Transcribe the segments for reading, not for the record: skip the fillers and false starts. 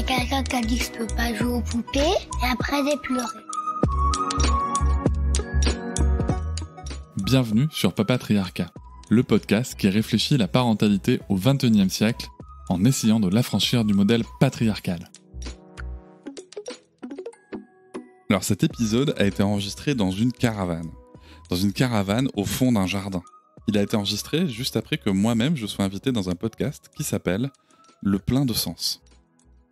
avait quelqu'un qui a dit que je peux pas jouer aux poupées. Et après, j'ai pleuré. Bienvenue sur Papatriarcat, le podcast qui réfléchit la parentalité au XXIe siècle en essayant de l'affranchir du modèle patriarcal. Alors cet épisode a été enregistré dans une caravane au fond d'un jardin. Il a été enregistré juste après que moi-même je sois invité dans un podcast qui s'appelle Le Plein de Sens,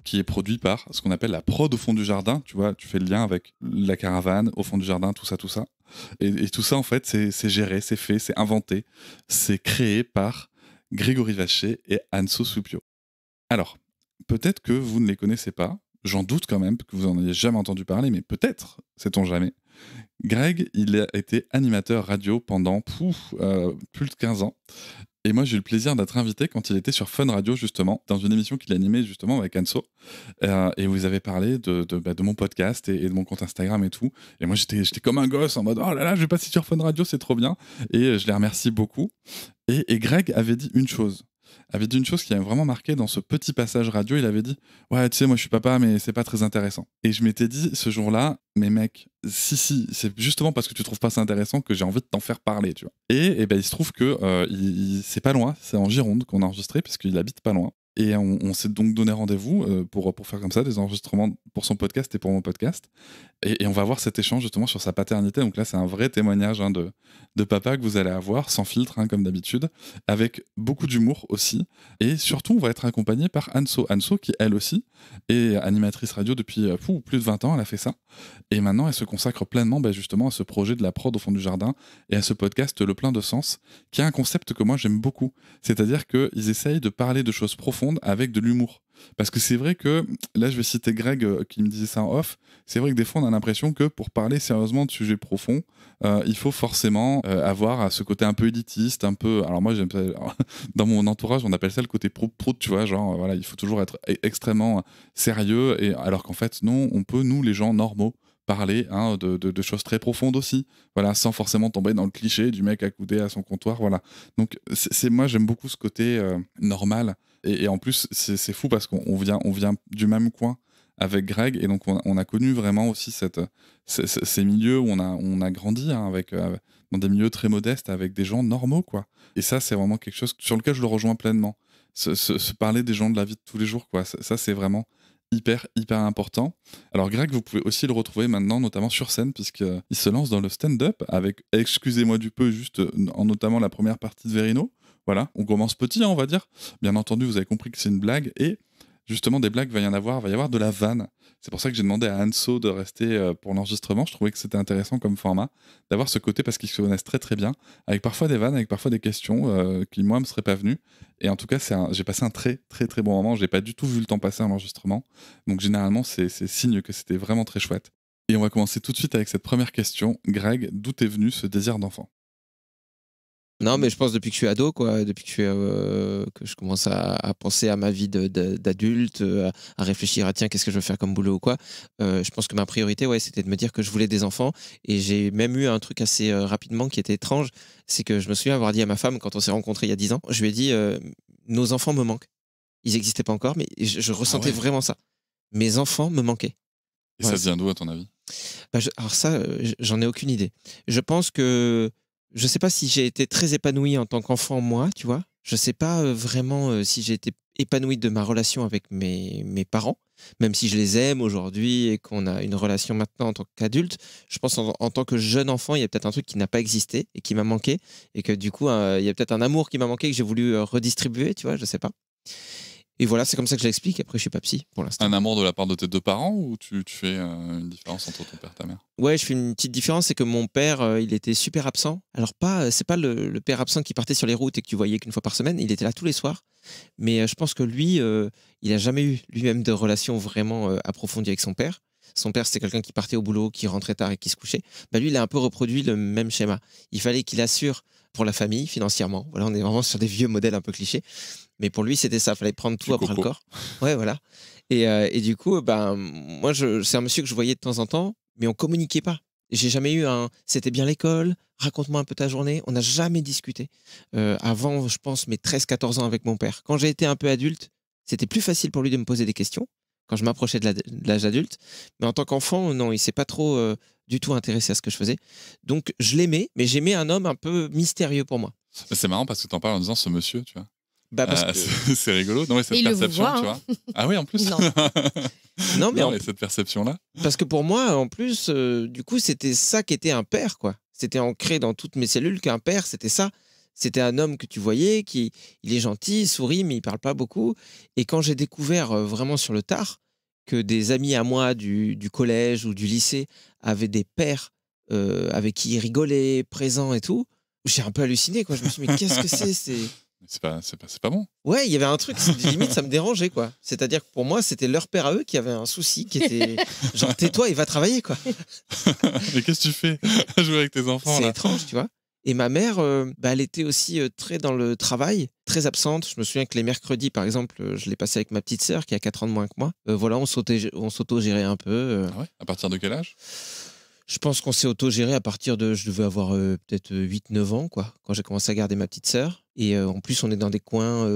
qui est produit par ce qu'on appelle la prod au fond du jardin. Tu vois, tu fais le lien avec la caravane au fond du jardin, tout ça. Et tout ça, en fait, c'est géré, c'est fait, c'est inventé, c'est créé par Grégory Vacher et Anso Soupio. Alors, peut-être que vous ne les connaissez pas, j'en doute quand même, que vous en ayez jamais entendu parler, mais peut-être, sait-on jamais. Greg, il a été animateur radio pendant plus de 15 ans. Et moi, j'ai eu le plaisir d'être invité quand il était sur Fun Radio, justement, dans une émission qu'il animait justement avec Anso. Et vous avez parlé de mon podcast et de mon compte Instagram et tout. Et moi, j'étais comme un gosse en mode « Oh là là, je vais passer sur Fun Radio, c'est trop bien !» Et je les remercie beaucoup. Et Greg avait dit une chose qui m'a vraiment marqué dans ce petit passage radio. Il avait dit « Ouais, tu sais, moi je suis papa, mais c'est pas très intéressant. » Et je m'étais dit ce jour-là « Mais mec, si, c'est justement parce que tu trouves pas ça intéressant que j'ai envie de t'en faire parler, tu vois. » Et ben, il se trouve que c'est pas loin, c'est en Gironde qu'on a enregistré, puisqu'il habite pas loin. Et on s'est donc donné rendez-vous pour faire comme ça des enregistrements pour son podcast et pour mon podcast. Et on va avoir cet échange justement sur sa paternité. Donc là, c'est un vrai témoignage de papa que vous allez avoir, sans filtre, comme d'habitude, avec beaucoup d'humour aussi. Et surtout, on va être accompagné par Anso. Anso, qui elle aussi est animatrice radio depuis plus de 20 ans, elle a fait ça. Et maintenant, elle se consacre pleinement justement à ce projet de la prod au fond du jardin et à ce podcast Le Plein de Sens, qui est un concept que moi j'aime beaucoup. C'est-à-dire qu'ils essayent de parler de choses profondes avec de l'humour. Parce que c'est vrai que, là je vais citer Greg qui me disait ça en off, c'est vrai que des fois on a l'impression que pour parler sérieusement de sujets profonds, il faut forcément avoir ce côté un peu élitiste, un peu... Alors moi j'aime ça, dans mon entourage on appelle ça le côté prout-prout, tu vois, genre voilà, il faut toujours être extrêmement sérieux, et alors qu'en fait non, on peut, nous les gens normaux, parler de choses très profondes aussi, voilà, sans forcément tomber dans le cliché du mec accoudé à son comptoir, voilà. Donc moi j'aime beaucoup ce côté normal, et en plus c'est fou parce qu'on vient du même coin avec Greg, et donc on a connu vraiment aussi ces milieux où on a grandi dans des milieux très modestes avec des gens normaux, quoi. Et ça c'est vraiment quelque chose sur lequel je le rejoins pleinement, se parler des gens de la vie de tous les jours, quoi. Ça c'est vraiment hyper important. Alors Greg, vous pouvez aussi le retrouver maintenant, notamment sur scène, puisqu'il se lance dans le stand-up avec, excusez-moi du peu, juste en notamment la première partie de Verino. Voilà, on commence petit, on va dire. Bien entendu, vous avez compris que c'est une blague, et justement des blagues, va y avoir de la vanne. C'est pour ça que j'ai demandé à Anso de rester pour l'enregistrement. Je trouvais que c'était intéressant comme format, d'avoir ce côté, parce qu'ils se connaissent très très bien, avec parfois des vannes, avec parfois des questions qui moi me seraient pas venues. Et en tout cas, j'ai passé un très très très bon moment. J'ai pas du tout vu le temps passer en enregistrement. Donc généralement, c'est signe que c'était vraiment très chouette. Et on va commencer tout de suite avec cette première question. Greg, d'où est venu ce désir d'enfant ? Non, mais je pense depuis que je suis ado, quoi, depuis que je commence à penser à ma vie d'adulte, à réfléchir à tiens, qu'est-ce que je veux faire comme boulot ou quoi. Je pense que ma priorité, c'était de me dire que je voulais des enfants. Et j'ai même eu un truc assez rapidement qui était étrange, c'est que je me souviens avoir dit à ma femme quand on s'est rencontrés il y a 10 ans, je lui ai dit nos enfants me manquent. Ils n'existaient pas encore, mais je ressentais vraiment ça. Mes enfants me manquaient. Et ça vient d'où, à ton avis ? Alors ça, j'en ai aucune idée. Je pense que je sais pas si j'ai été très épanoui en tant qu'enfant, moi, tu vois. Je sais pas vraiment si j'ai été épanoui de ma relation avec mes parents, même si je les aime aujourd'hui et qu'on a une relation maintenant en tant qu'adulte. Je pense en tant que jeune enfant, il y a peut-être un truc qui n'a pas existé et qui m'a manqué, et que du coup, il y a peut-être un amour qui m'a manqué que j'ai voulu redistribuer, tu vois, je sais pas. Et voilà, c'est comme ça que je l'explique. Après, je suis pas psy pour l'instant. Un amour de la part de tes deux parents, ou tu fais une différence entre ton père et ta mère ? Ouais, je fais une petite différence, c'est que mon père, il était super absent. Alors c'est pas le père absent qui partait sur les routes et que tu voyais qu'une fois par semaine, il était là tous les soirs. Mais je pense que lui, il a jamais eu lui-même de relation vraiment approfondie avec son père. Son père, c'était quelqu'un qui partait au boulot, qui rentrait tard et qui se couchait. Lui, il a un peu reproduit le même schéma. Il fallait qu'il assure pour la famille, financièrement. Voilà, on est vraiment sur des vieux modèles un peu clichés. Mais pour lui, c'était ça. Il fallait prendre tout à bras le corps. Ouais, voilà. Et du coup, moi, c'est un monsieur que je voyais de temps en temps, mais on communiquait pas. J'ai jamais eu c'était bien l'école, raconte-moi un peu ta journée. On n'a jamais discuté. Avant, je pense, mes 13-14 ans avec mon père. Quand j'ai été un peu adulte, c'était plus facile pour lui de me poser des questions. quand je m'approchais de l'âge adulte. Mais en tant qu'enfant, non, il s'est pas trop du tout intéressé à ce que je faisais. Donc je l'aimais, mais j'aimais un homme un peu mystérieux pour moi. C'est marrant parce que t'en parles en disant ce monsieur, tu vois. Bah parce que... c'est rigolo. Non, mais cette il le perception, voit, tu vois. Ah oui, en plus. Non. Non, mais, mais cette perception-là. parce que pour moi, en plus, du coup, c'était ça qu'était un père, quoi. C'était ancré dans toutes mes cellules qu'un père, c'était ça. C'était un homme que tu voyais, il est gentil, il sourit, mais il parle pas beaucoup. Et quand j'ai découvert vraiment sur le tard que des amis à moi du collège ou du lycée avaient des pères avec qui ils rigolaient, présents et tout, j'ai un peu halluciné, quoi. Je me suis dit, mais qu'est-ce que c'est C'est pas bon. Ouais, il y avait un truc, limite, ça me dérangeait, quoi. C'est-à-dire que pour moi, c'était leur père à eux qui avait un souci, qui était genre, tais-toi et va travailler, quoi. Mais qu'est-ce que tu fais à jouer avec tes enfants C'est là étrange, tu vois. Et ma mère, elle était aussi très dans le travail, très absente. Je me souviens que les mercredis, par exemple, je l'ai passé avec ma petite sœur qui a 4 ans de moins que moi. Voilà, on s'auto-gérait un peu. Ah ouais. À partir de quel âge? Je pense qu'on s'est auto-géré à partir de... Je devais avoir peut-être 8-9 ans, quoi, quand j'ai commencé à garder ma petite sœur. Et en plus, on est dans des coins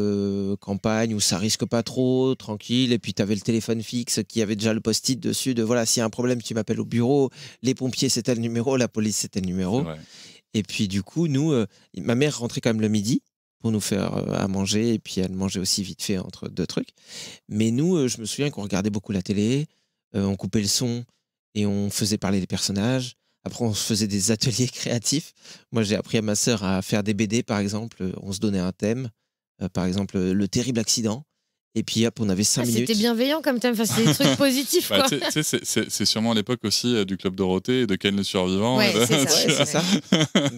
campagne où ça risque pas trop, tranquille. Et puis, tu avais le téléphone fixe qui avait déjà le post-it dessus de voilà, s'il y a un problème, tu m'appelles au bureau. Les pompiers, c'était le numéro. La police, c'était le numéro. Et puis, du coup, nous, ma mère rentrait quand même le midi pour nous faire à manger. Et puis, elle mangeait aussi vite fait entre deux trucs. Mais nous, je me souviens qu'on regardait beaucoup la télé, on coupait le son et on faisait parler les personnages. Après, on se faisait des ateliers créatifs. Moi, j'ai appris à ma sœur à faire des BD, par exemple. On se donnait un thème. Par exemple, le terrible accident. Et puis, hop, on avait 5 minutes. C'était bienveillant comme thème. Enfin, c'était des trucs positifs, quoi. C'est sûrement l'époque aussi du Club Dorothée et de Ken le Survivant. Ouais, c'est ça.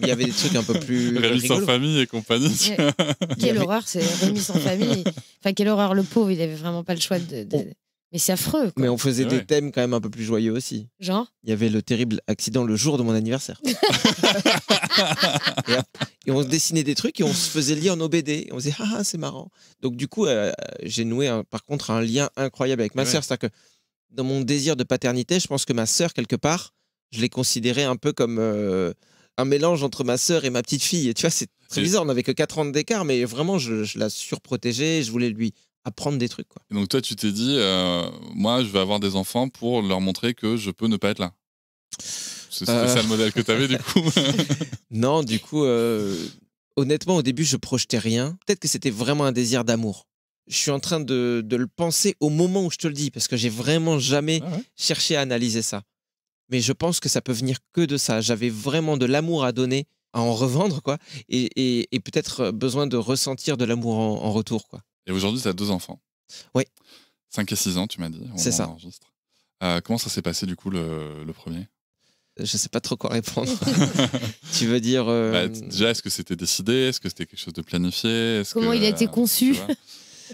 Il y avait des trucs un peu plus Rémi sans famille et compagnie. Ouais. Quelle horreur, c'est Rémi sans famille. Enfin, quelle horreur, le pauvre, il avait vraiment pas le choix de... Mais c'est affreux, quoi. Mais on faisait des thèmes quand même un peu plus joyeux aussi. Genre Il y avait le terrible accident le jour de mon anniversaire. et on se dessinait des trucs et on se faisait lire nos BD. Et on se disait, ah, c'est marrant. Donc, du coup, j'ai noué, par contre, un lien incroyable avec ma sœur. C'est-à-dire que dans mon désir de paternité, je pense que ma sœur, quelque part, je l'ai considérée un peu comme un mélange entre ma sœur et ma petite fille. Et tu vois, c'est très bizarre. On n'avait que 4 ans d'écart, mais vraiment, je la surprotégeais. Je voulais lui apprendre des trucs, quoi. Et donc toi, tu t'es dit, moi, je vais avoir des enfants pour leur montrer que je peux ne pas être là. C'était ça le modèle que tu avais, du coup. Non, du coup, honnêtement, au début, je projetais rien. Peut-être que c'était vraiment un désir d'amour. Je suis en train de le penser au moment où je te le dis, parce que j'ai vraiment jamais cherché à analyser ça. Mais je pense que ça peut venir que de ça. J'avais vraiment de l'amour à donner, à en revendre, quoi, et peut-être besoin de ressentir de l'amour en retour, quoi. Et aujourd'hui, tu as 2 enfants. Oui. 5 et 6 ans, tu m'as dit. C'est ça. Comment ça s'est passé, du coup, le premier? Je sais pas trop quoi répondre. Tu veux dire... Déjà, est-ce que c'était décidé? Est-ce que c'était quelque chose de planifié? Comment il a été conçu?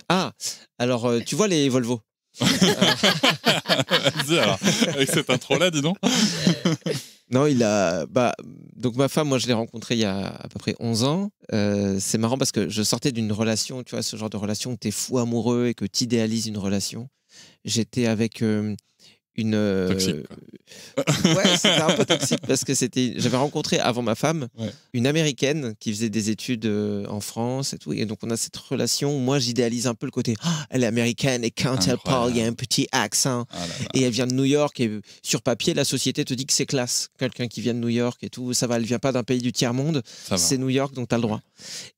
Ah, alors, tu vois les Volvo? Vas-y, alors, avec cette intro-là, dis donc. Non, donc ma femme, moi, je l'ai rencontrée il y a à peu près 11 ans. C'est marrant parce que je sortais d'une relation, tu vois, ce genre de relation où tu es fou amoureux et que tu idéalises une relation. J'étais avec une... Toxique, quoi. Ouais, c'était un peu toxique parce que j'avais rencontré avant ma femme une Américaine qui faisait des études en France et tout. Et donc, on a cette relation où moi, j'idéalise un peu le côté elle est américaine et quand elle parle, il y a un petit accent. Ah là là. Et elle vient de New York et sur papier, la société te dit que c'est classe. Quelqu'un qui vient de New York et tout, ça va, elle vient pas d'un pays du tiers-monde. C'est New York, donc tu as le droit.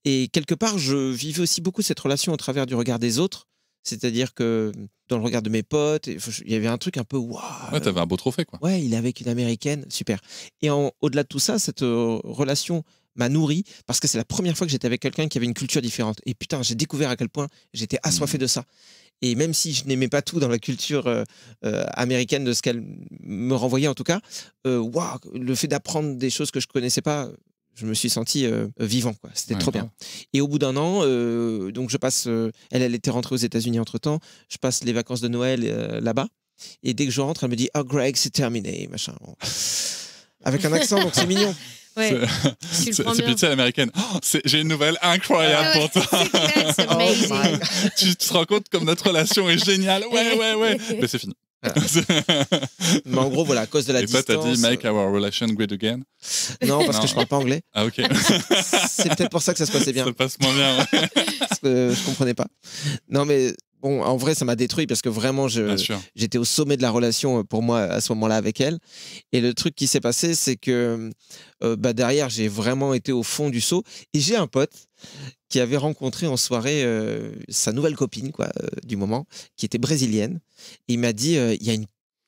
Et quelque part, je vivais aussi beaucoup cette relation au travers du regard des autres. C'est-à-dire que dans le regard de mes potes, il y avait un truc un peu waouh. Ouais, t'avais un beau trophée, quoi. Ouais, il est avec une Américaine, super. Et au-delà de tout ça, cette relation m'a nourri parce que c'est la première fois que j'étais avec quelqu'un qui avait une culture différente. Et putain, j'ai découvert à quel point j'étais assoiffé de ça. Et même si je n'aimais pas tout dans la culture américaine de ce qu'elle me renvoyait en tout cas, waouh, le fait d'apprendre des choses que je connaissais pas. Je me suis senti vivant, quoi. C'était trop bien. Et au bout d'un an, donc je passe. Elle était rentrée aux États-Unis entre-temps. Je passe les vacances de Noël là-bas. Et dès que je rentre, elle me dit « Oh, Greg, c'est terminé, machin. » Avec un accent, donc c'est mignon. Ouais. C'est pitié à l'américaine. Oh, j'ai une nouvelle incroyable pour toi. C'est amazing. Tu te rends compte comme notre relation est géniale. Ouais. Mais c'est fini. Mais en gros, voilà, à cause de la distance... Et toi, t'as dit « Make our relation great again ». Non, parce que je parle pas anglais. Ah, ok. C'est peut-être pour ça que ça se passait bien. Ça passe moins bien, ouais. Parce que je comprenais pas. Non, mais Bon, en vrai, ça m'a détruit parce que vraiment, Bien sûr. j'étais au sommet de la relation pour moi à ce moment-là avec elle. Et le truc qui s'est passé, c'est que derrière, j'ai vraiment été au fond du seau. Et j'ai un pote qui avait rencontré en soirée sa nouvelle copine du moment, qui était brésilienne. Et il m'a dit, il y a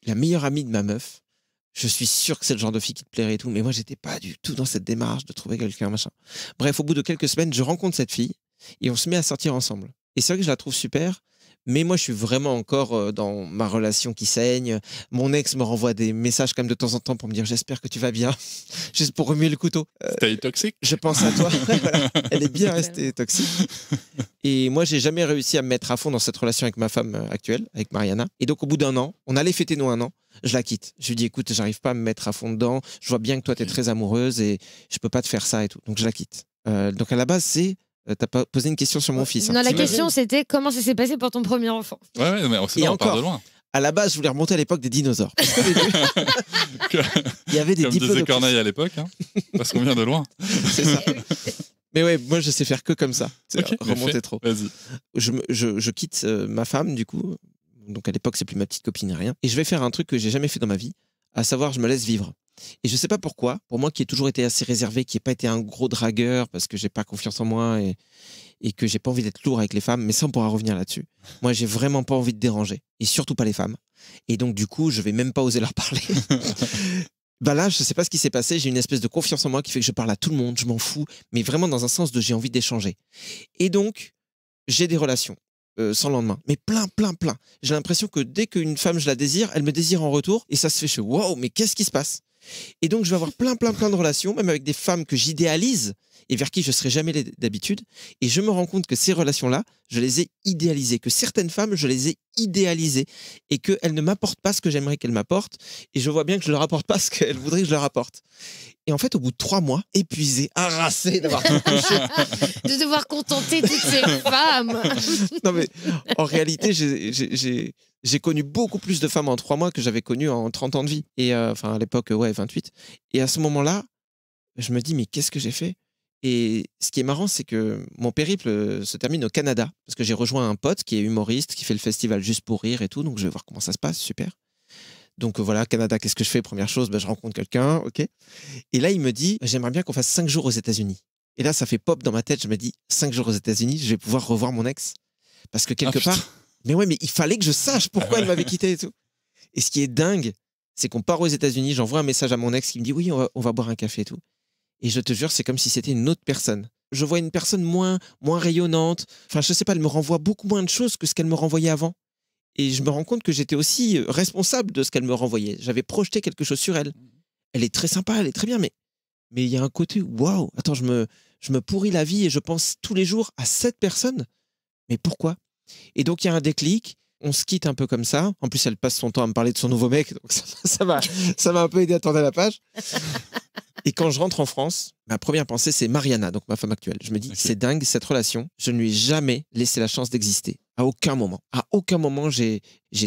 la meilleure amie de ma meuf. Je suis sûr que c'est le genre de fille qui te plairait et tout. Mais moi, j'étais pas du tout dans cette démarche de trouver quelqu'un, machin. Bref, au bout de quelques semaines, je rencontre cette fille et on se met à sortir ensemble. Et c'est vrai que je la trouve super. Mais moi, je suis vraiment encore dans ma relation qui saigne. Mon ex me renvoie des messages quand même de temps en temps pour me dire « J'espère que tu vas bien », juste pour remuer le couteau. C'était toxique. Je pense à toi. Voilà. Elle est bien restée toxique. Et moi, j'ai jamais réussi à me mettre à fond dans cette relation avec ma femme actuelle, avec Mariana. Et donc, au bout d'un an, on allait fêter nos 1 an, je la quitte. Je lui dis « Écoute, j'arrive pas à me mettre à fond dedans. Je vois bien que toi, tu es très amoureuse et je peux pas te faire ça et tout. » Donc, je la quitte. Donc, à la base, c'est... T'as pas posé une question sur mon fils. Non, la question, c'était comment ça s'est passé pour ton premier enfant. Ouais, mais on part de loin. À la base, je voulais remonter à l'époque des dinosaures. Il y avait des Comme disait Corneille à l'époque, hein, parce qu'on vient de loin. C'est ça. Mais ouais, moi, je sais faire que comme ça. Okay, remonter trop. Vas-y. Je quitte ma femme, du coup. Donc à l'époque, c'est plus ma petite copine, rien. Et je vais faire un truc que j'ai jamais fait dans ma vie, à savoir, je me laisse vivre. Et je sais pas pourquoi, pour moi qui ai toujours été assez réservé, qui n'ai pas été un gros dragueur parce que j'ai pas confiance en moi et que j'ai pas envie d'être lourd avec les femmes, mais ça on pourra revenir là-dessus. Moi j'ai vraiment pas envie de déranger, et surtout pas les femmes. Et donc du coup je vais même pas oser leur parler. Là je sais pas ce qui s'est passé, j'ai une espèce de confiance en moi qui fait que je parle à tout le monde, je m'en fous, mais vraiment dans un sens de j'ai envie d'échanger. Et donc j'ai des relations. Sans lendemain, mais plein. J'ai l'impression que dès qu'une femme je la désire, elle me désire en retour, et ça se fait, je fais waouh, mais qu'est-ce qui se passe? Et donc je vais avoir plein de relations, même avec des femmes que j'idéalise et vers qui je ne serais jamais d'habitude. Et je me rends compte que ces relations-là, je les ai idéalisées, que certaines femmes, je les ai idéalisées et qu'elles ne m'apportent pas ce que j'aimerais qu'elles m'apportent. Et je vois bien que je ne leur apporte pas ce qu'elles voudraient que je leur apporte. Et en fait, au bout de 3 mois, épuisé, harassé d'avoir tout couché. De devoir contenter toutes ces femmes. Non mais en réalité, j'ai connu beaucoup plus de femmes en 3 mois que j'avais connues en 30 ans de vie. Et enfin, à l'époque, 28. Et à ce moment-là, je me dis, mais qu'est-ce que j'ai fait? Et ce qui est marrant, c'est que mon périple se termine au Canada, parce que j'ai rejoint un pote qui est humoriste, qui fait le festival Juste pour rire et tout, donc je vais voir comment ça se passe, super. Donc voilà, Canada, qu'est-ce que je fais? Première chose, je rencontre quelqu'un, ok. Et là, il me dit, j'aimerais bien qu'on fasse 5 jours aux États-Unis. Et là, ça fait pop dans ma tête, je me dis, 5 jours aux États-Unis, je vais pouvoir revoir mon ex. Parce que quelque part, mais ouais, mais il fallait que je sache pourquoi elle m'avait quitté et tout. Et ce qui est dingue, c'est qu'on part aux États-Unis, j'envoie un message à mon ex qui me dit, oui, on va boire un café et tout. Et je te jure, c'est comme si c'était une autre personne. Je vois une personne moins rayonnante. Enfin, je sais pas, elle me renvoie beaucoup moins de choses que ce qu'elle me renvoyait avant. Et je me rends compte que j'étais aussi responsable de ce qu'elle me renvoyait. J'avais projeté quelque chose sur elle. Elle est très sympa, elle est très bien, mais il y a un côté, waouh, attends, je me pourris la vie et je pense tous les jours à cette personne. Mais pourquoi? Et donc, il y a un déclic. On se quitte un peu comme ça. En plus, elle passe son temps à me parler de son nouveau mec. Donc, ça m'a un peu aidé à tourner la page. Et quand je rentre en France, ma première pensée, c'est Mariana, donc ma femme actuelle. Je me dis, c'est dingue, cette relation. Je ne lui ai jamais laissé la chance d'exister. À aucun moment. À aucun moment, j'ai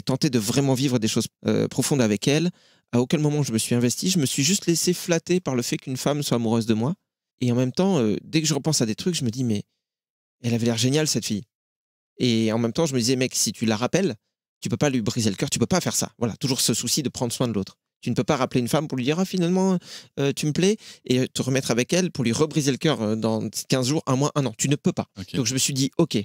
tenté de vraiment vivre des choses profondes avec elle. À aucun moment, je me suis investi. Je me suis juste laissé flatter par le fait qu'une femme soit amoureuse de moi. Et en même temps, dès que je repense à des trucs, je me dis, mais elle avait l'air géniale, cette fille. Et en même temps, je me disais, mec, si tu la rappelles, tu peux pas lui briser le cœur, tu peux pas faire ça. Voilà, toujours ce souci de prendre soin de l'autre. Tu ne peux pas rappeler une femme pour lui dire, ah, finalement, tu me plais, et te remettre avec elle pour lui rebriser le cœur dans 15 jours, 1 mois, 1 an. Tu ne peux pas. Okay. Donc je me suis dit, ok,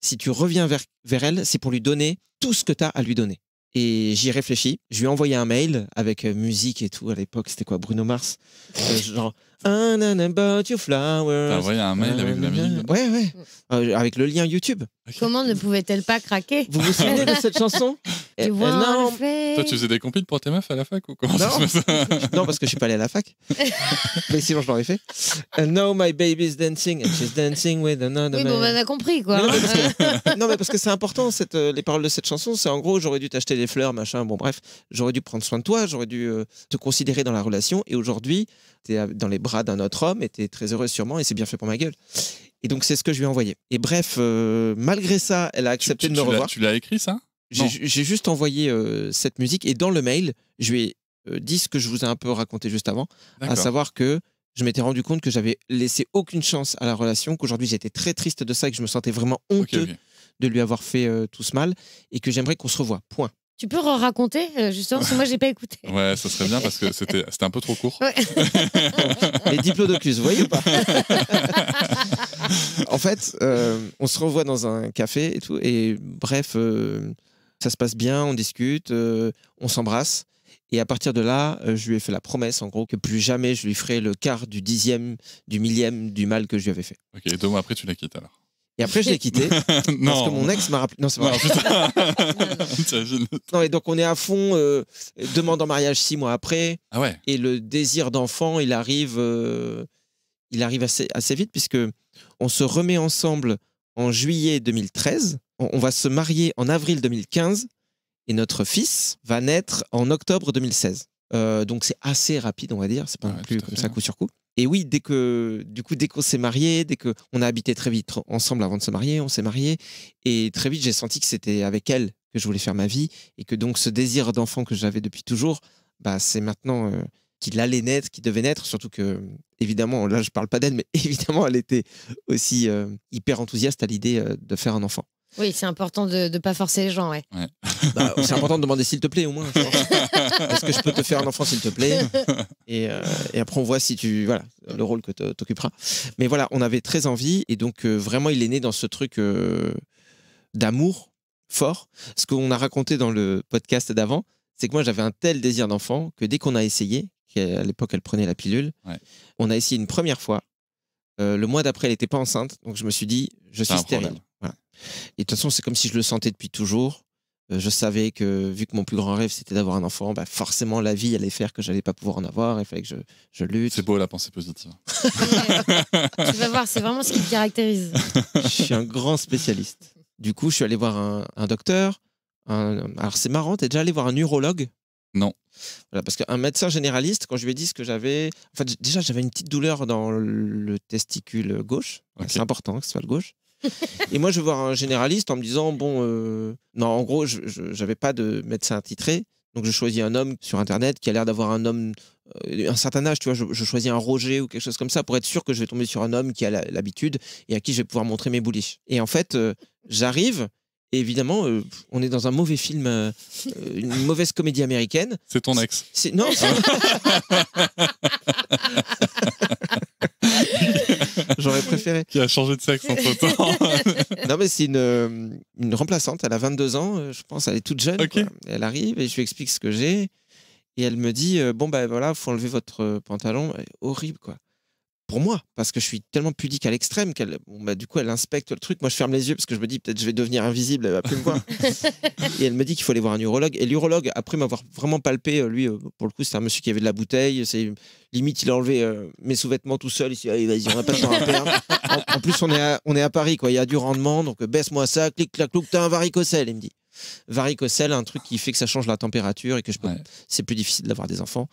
si tu reviens vers elle, c'est pour lui donner tout ce que tu as à lui donner. Et j'y ai réfléchi. Je lui ai envoyé un mail avec musique et tout. À l'époque, c'était quoi, Bruno Mars, genre about your flowers. T'as envoyé un mail avec la musique? Ouais. Avec le lien YouTube. Okay. Comment ne pouvait-elle pas craquer? Vous vous souvenez de cette chanson? Non. Toi, tu faisais des compil pour tes meufs à la fac ou comment non. ça se passe? Non, parce que je suis pas allé à la fac. Mais sinon, je l'aurais fait. And now my baby's dancing and she's dancing with another man. Oui, bon, on a compris, quoi. Non, mais parce que c'est important, les paroles de cette chanson. C'est en gros, j'aurais dû t'acheter des fleurs, machin. Bon, bref, j'aurais dû prendre soin de toi, j'aurais dû te considérer dans la relation. Et aujourd'hui, t'es dans les bras d'un autre homme et t'es très heureuse sûrement et c'est bien fait pour ma gueule. Et donc, c'est ce que je lui ai envoyé. Et bref, malgré ça, elle a accepté de me revoir. Tu l'as écrit, ça? J'ai juste envoyé cette musique et dans le mail, je lui ai dit ce que je vous ai un peu raconté juste avant, à savoir que je m'étais rendu compte que j'avais laissé aucune chance à la relation, qu'aujourd'hui j'étais très triste de ça et que je me sentais vraiment honteux de lui avoir fait tout ce mal et que j'aimerais qu'on se revoie. Point. Tu peux raconter justement, parce que moi j'ai pas écouté. Ouais, ça serait bien parce que c'était un peu trop court. Ouais. Les diplodocus, vous voyez ou pas? En fait, on se revoit dans un café et tout, et bref, ça se passe bien, on discute, on s'embrasse. Et à partir de là, je lui ai fait la promesse, en gros, que plus jamais je lui ferai le quart du dixième, du millième du mal que je lui avais fait. Ok, et 2 mois après, tu la quittes alors. Et après, je l'ai quitté. Parce que mon ex m'a rappelé. Non, c'est vrai. Non, putain. T'imagines. Non, et donc, on est à fond, demande en mariage 6 mois après. Ah ouais. Et le désir d'enfant, il arrive assez vite, puisque on se remet ensemble en juillet 2013. On va se marier en avril 2015. Et notre fils va naître en octobre 2016. Donc c'est assez rapide, on va dire. C'est pas non plus comme ça coup sur coup. Et oui, dès qu'on s'est marié, dès qu'on a habité très vite ensemble avant de se marier, on s'est marié. Et très vite, j'ai senti que c'était avec elle que je voulais faire ma vie. Et que donc ce désir d'enfant que j'avais depuis toujours, bah, c'est maintenant qu'il allait naître, qu'il devait naître. Surtout que, évidemment, là je parle pas d'elle, mais évidemment, elle était aussi hyper enthousiaste à l'idée de faire un enfant. Oui, c'est important de ne pas forcer les gens, ouais. Bah, c'est important de demander s'il te plaît au moins. Est-ce que je peux te faire un enfant s'il te plaît et après on voit si voilà, le rôle que tu occuperas. Mais voilà, on avait très envie et donc vraiment il est né dans ce truc d'amour fort. Ce qu'on a raconté dans le podcast d'avant, c'est que moi j'avais un tel désir d'enfant que dès qu'on a essayé, qu'à l'époque elle prenait la pilule, on a essayé une première fois. Le mois d'après elle n'était pas enceinte, donc je me suis dit je suis stérile. Voilà. Et de toute façon, c'est comme si je le sentais depuis toujours. Je savais que, vu que mon plus grand rêve, c'était d'avoir un enfant, bah forcément, la vie allait faire que je n'allais pas pouvoir en avoir. Il fallait que je lutte. C'est beau, la pensée positive. Tu vas voir, c'est vraiment ce qui te caractérise. Je suis un grand spécialiste. Du coup, je suis allé voir un docteur. Alors, c'est marrant, t'es déjà allé voir un urologue? Non. Voilà, parce qu'un médecin généraliste, quand je lui ai dit ce que j'avais... En fait, déjà, j'avais une petite douleur dans le testicule gauche. Okay. C'est important que ce soit le gauche. Et moi, je vais voir un généraliste en me disant, non, en gros, je n'avais pas de médecin attitré, donc je choisis un homme sur Internet qui a l'air d'avoir un certain âge, tu vois, je choisis un Roger ou quelque chose comme ça pour être sûr que je vais tomber sur un homme qui a l'habitude et à qui je vais pouvoir montrer mes bouliches. Et en fait, j'arrive, et évidemment, on est dans un mauvais film, une mauvaise comédie américaine. C'est ton ex. Non, j'aurais préféré. Qui a changé de sexe entre-temps. Non, mais c'est une remplaçante. Elle a 22 ans, je pense. Elle est toute jeune. Okay. Elle arrive et je lui explique ce que j'ai. Et elle me dit voilà, faut enlever votre pantalon. Horrible, quoi. Pour moi, parce que je suis tellement pudique à l'extrême qu'elle, du coup, elle inspecte le truc. Moi, je ferme les yeux parce que je me dis peut-être je vais devenir invisible, elle va plus me voir. Et elle me dit qu'il faut aller voir un urologue. Et l'urologue, après m'avoir vraiment palpé, lui, pour le coup, c'était un monsieur qui avait de la bouteille. C'est limite, il a enlevé mes sous-vêtements tout seul. Il s'est dit, allez, vas-y, on n'a pas de temps à perdre. En plus, on est à Paris, quoi. Il y a du rendement, donc baisse-moi ça, clic, clac, clouc, t'as un varicocèle. Il me dit varicocèle, un truc qui fait que ça change la température et que c'est plus difficile d'avoir des enfants.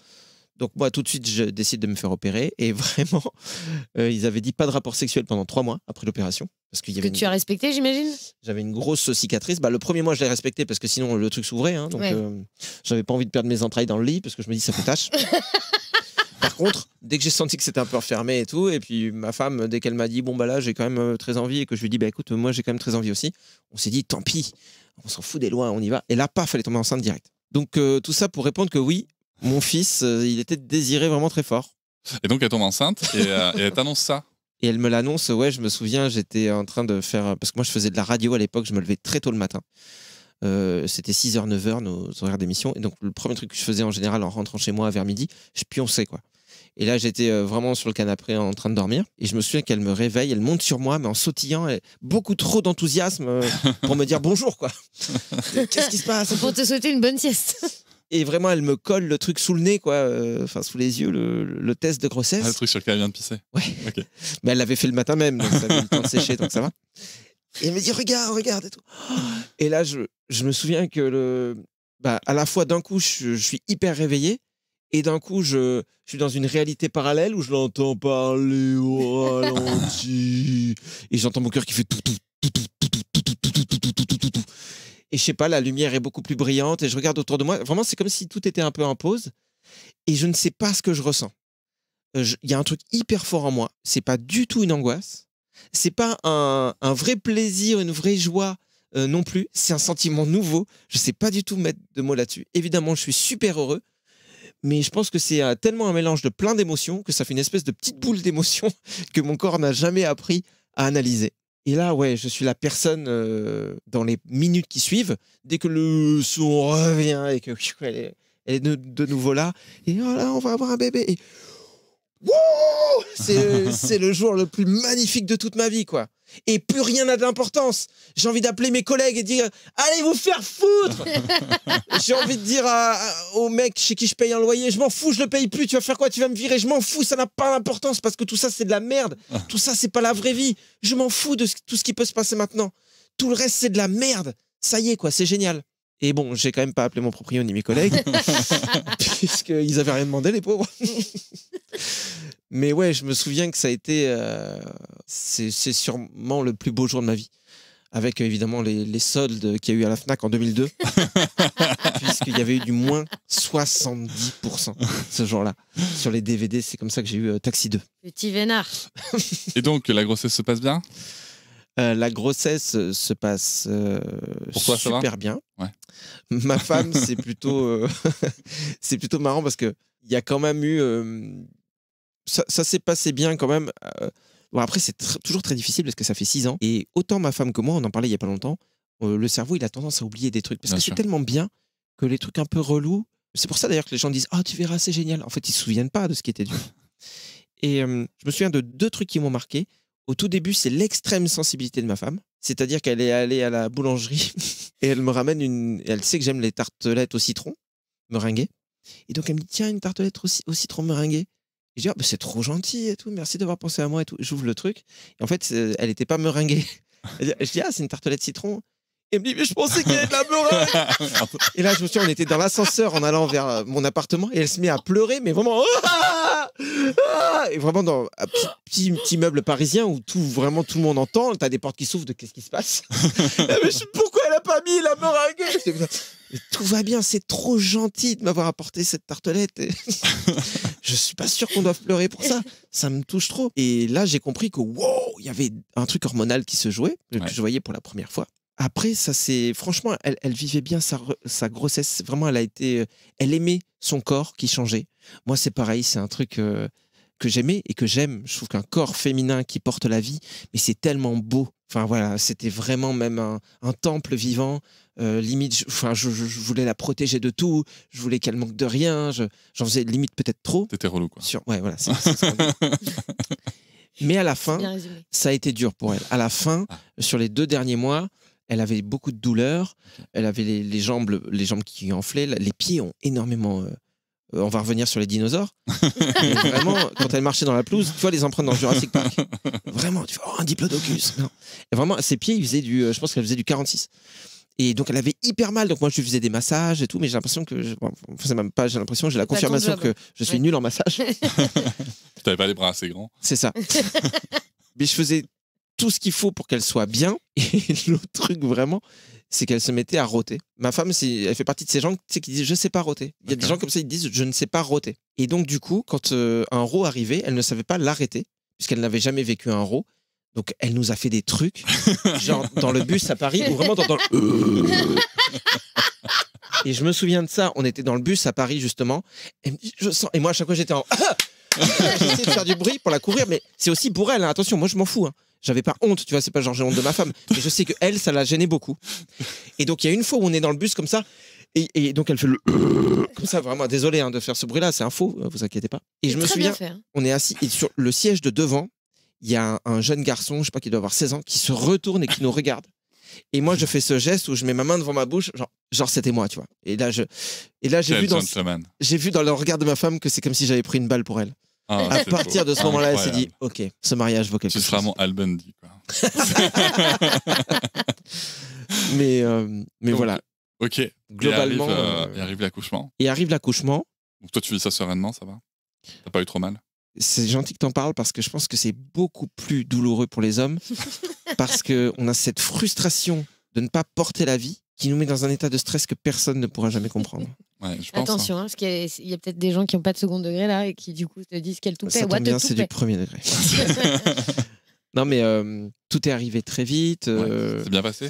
Donc moi, tout de suite, je décide de me faire opérer. Et vraiment, ils avaient dit pas de rapport sexuel pendant 3 mois après l'opération. Parce qu'il y avait tu as respecté, j'imagine? J'avais une grosse cicatrice. Le premier mois, je l'ai respecté parce que sinon, le truc s'ouvrait. Hein, donc, j'avais pas envie de perdre mes entrailles dans le lit parce que je me dis, ça fait tâche. Par contre, dès que j'ai senti que c'était un peu refermé et tout, et puis ma femme, dès qu'elle m'a dit, là, j'ai quand même très envie, et que je lui ai dit, écoute, moi, j'ai quand même très envie aussi, on s'est dit, tant pis, on s'en fout des lois, on y va. Et là, paf, elle est tombée enceinte direct. Donc, tout ça pour répondre que oui, mon fils, il était désiré vraiment très fort. Et donc, elle tombe enceinte et elle t'annonce ça. Et elle me l'annonce, je me souviens, j'étais en train de faire... Parce que moi, je faisais de la radio à l'époque, je me levais très tôt le matin. C'était 6h, 9h, nos horaires d'émission. Et donc, le premier truc que je faisais en général en rentrant chez moi vers midi, je pionçais, quoi. Et là, j'étais vraiment sur le canapé en train de dormir. Et je me souviens qu'elle me réveille, elle monte sur moi, mais en sautillant, beaucoup trop d'enthousiasme pour me dire bonjour, quoi. Qu'est-ce qui se passe? Pour te souhaiter une bonne sieste. Et vraiment, elle me colle le truc sous le nez, quoi, sous les yeux, le test de grossesse. Ah, le truc sur lequel elle vient de pisser. Ouais. Okay. Mais elle l'avait fait le matin même, donc ça avait eu le temps de sécher, donc ça va. Et elle me dit, regarde et tout. Et là, je me souviens que à la fois, d'un coup, je suis hyper réveillé, et d'un coup, je suis dans une réalité parallèle où je l'entends parler au ralenti. Et j'entends mon cœur qui fait tout. Et je sais pas, la lumière est beaucoup plus brillante et je regarde autour de moi. Vraiment, c'est comme si tout était un peu en pause et je ne sais pas ce que je ressens. Il y a un truc hyper fort en moi. C'est pas du tout une angoisse. C'est pas un vrai plaisir, une vraie joie non plus. C'est un sentiment nouveau. Je sais pas du tout mettre de mots là-dessus. Évidemment, je suis super heureux. Mais je pense que c'est tellement un mélange de plein d'émotions que ça fait une espèce de petite boule d'émotions que mon corps n'a jamais appris à analyser. Et là, ouais, je suis la personne dans les minutes qui suivent, dès que le son revient et que elle est de nouveau là, et oh là, on va avoir un bébé. Et wouh, c'est le jour le plus magnifique de toute ma vie, quoi. Et plus rien n'a d'importance. J'ai envie d'appeler mes collègues et dire allez vous faire foutre. J'ai envie de dire au mec chez qui je paye un loyer, je m'en fous, je le paye plus, tu vas faire quoi, tu vas me virer, je m'en fous, ça n'a pas d'importance parce que tout ça c'est de la merde. Tout ça c'est pas la vraie vie. Je m'en fous de tout ce qui peut se passer maintenant. Tout le reste c'est de la merde. Ça y est quoi, c'est génial. Et bon, j'ai quand même pas appelé mon proprio ni mes collègues puisqu'ils avaient rien demandé les pauvres. Mais ouais, je me souviens que ça a été c'est sûrement le plus beau jour de ma vie. Avec évidemment les soldes qu'il y a eu à la Fnac en 2002. Puisqu'il y avait eu du moins 70% ce jour-là. Sur les DVD, c'est comme ça que j'ai eu Taxi 2. Petit vénard. Et donc, la grossesse se passe bien? La grossesse se passe Pour toi, ça va super bien. Ouais. Ma femme, c'est plutôt marrant parce qu'il y a quand même eu... ça s'est passé bien quand même. Bon, après, c'est toujours très difficile parce que ça fait 6 ans. Et autant ma femme que moi, on en parlait il n'y a pas longtemps, le cerveau, il a tendance à oublier des trucs. Parce que c'est tellement bien que les trucs un peu relous... C'est pour ça d'ailleurs que les gens disent « Ah, tu verras, c'est génial ». En fait, ils ne se souviennent pas de ce qui était dur. Et je me souviens de 2 trucs qui m'ont marqué. Au tout début, c'est l'extrême sensibilité de ma femme. C'est-à-dire qu'elle est allée à la boulangerie et elle me ramène elle sait que j'aime les tartelettes au citron meringuées. Et donc, elle me dit « Tiens, une tartelette au citron meringuée ». Je dis, c'est trop gentil et tout, merci d'avoir pensé à moi et tout. J'ouvre le truc. Et en fait, elle n'était pas meringuée. Je dis, c'est une tartelette citron. Et elle me dit, mais je pensais qu'il y avait de la meringue. Et là, je me souviens, on était dans l'ascenseur en allant vers mon appartement et elle se met à pleurer, mais vraiment. Et vraiment dans un petit meuble parisien où vraiment tout le monde entend. T'as des portes qui s'ouvrent de qu'est-ce qui se passe. Mais pourquoi elle n'a pas mis la meringue? Mais tout va bien, c'est trop gentil de m'avoir apporté cette tartelette. Je suis pas sûr qu'on doive pleurer pour ça. Ça me touche trop. Et là, j'ai compris que wow, il y avait un truc hormonal qui se jouait, que je voyais pour la première fois. Après, ça c'est franchement, elle vivait bien sa grossesse. Vraiment, elle aimait son corps qui changeait. Moi, c'est pareil, c'est un truc que j'aimais et que j'aime. Je trouve qu'un corps féminin qui porte la vie, mais c'est tellement beau. Enfin voilà, c'était vraiment même un temple vivant. Limite, je voulais la protéger de tout. Je voulais qu'elle manque de rien. J'en faisais limite peut-être trop. T'étais relou, quoi. Ouais, voilà. C'est mais à la fin, ça a été dur pour elle. À la fin, sur les 2 derniers mois, elle avait beaucoup de douleurs. Elle avait les jambes qui enflaient. Les pieds ont énormément... on va revenir sur les dinosaures. Mais vraiment, quand elle marchait dans la pelouse, tu vois les empreintes dans Jurassic Park. Vraiment, tu vois, un diplodocus. Non. Et vraiment, ses pieds, je pense qu'elle faisait du 46. Et donc, elle avait hyper mal. Donc, moi, je lui faisais des massages et tout. Mais j'ai l'impression que... c'est même pas, j'ai l'impression, j'ai la confirmation que je suis nul en massage. Tu n'avais pas les bras assez grands. C'est ça. Mais je faisais tout ce qu'il faut pour qu'elle soit bien. Et l'autre truc, vraiment, c'est qu'elle se mettait à rôter. Ma femme, elle fait partie de ces gens qui disent « je sais pas rôter ». Il y a des gens comme ça, ils disent « je ne sais pas rôter ». Et donc, du coup, quand un rot arrivait, elle ne savait pas l'arrêter, puisqu'elle n'avait jamais vécu un rot. Donc, elle nous a fait des trucs, genre dans le bus à Paris, ou vraiment dans le... Et je me souviens de ça, on était dans le bus à Paris, justement. Elle me dit, je sens... Et moi, à chaque fois, j'étais en... J'essayais de faire du bruit pour la courir, mais c'est aussi pour elle. Hein. Attention, moi, je m'en fous. Hein. J'avais pas honte, tu vois, c'est pas genre j'ai honte de ma femme. Mais je sais que elle, ça la gênait beaucoup. Et donc, il y a une fois où on est dans le bus comme ça, et donc elle fait le... Comme ça, vraiment, désolé hein, de faire ce bruit-là, c'est un faux, vous inquiétez pas. Et je me souviens, on est assis, et sur le siège de devant, il y a un jeune garçon, je sais pas, qui doit avoir 16 ans, qui se retourne et qui nous regarde. Et moi, je fais ce geste où je mets ma main devant ma bouche, genre c'était moi, tu vois. Et là, j'ai vu dans le regard de ma femme que c'est comme si j'avais pris une balle pour elle. Ah, à partir de ce moment-là, elle s'est dit, ok, ce mariage vaut quelque chose. Tu seras mon Al Bundy, quoi. mais donc, voilà. Ok. Globalement. Et arrive l'accouchement. Et arrive l'accouchement. Donc toi, tu vis ça sereinement, ça va? T'as pas eu trop mal? C'est gentil que t'en parles parce que je pense que c'est beaucoup plus douloureux pour les hommes parce qu'on a cette frustration de ne pas porter la vie qui nous met dans un état de stress que personne ne pourra jamais comprendre. Ouais, je pense, attention, hein, parce qu'il y a peut-être des gens qui n'ont pas de second degré là et qui du coup te disent qu'elle tout paie. Ça tombe bien, c'est du premier degré. Non mais tout est arrivé très vite. Ouais, c'est bien passé?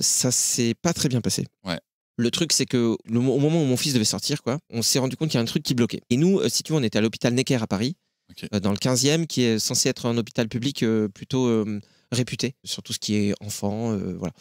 ça s'est pas très bien passé. Ouais. Le truc, c'est que au moment où mon fils devait sortir, quoi, on s'est rendu compte qu'il y a un truc qui bloquait. Et nous, si tu veux, on était à l'hôpital Necker à Paris, dans le 15e, qui est censé être un hôpital public plutôt réputé, sur tout ce qui est enfant. Voilà.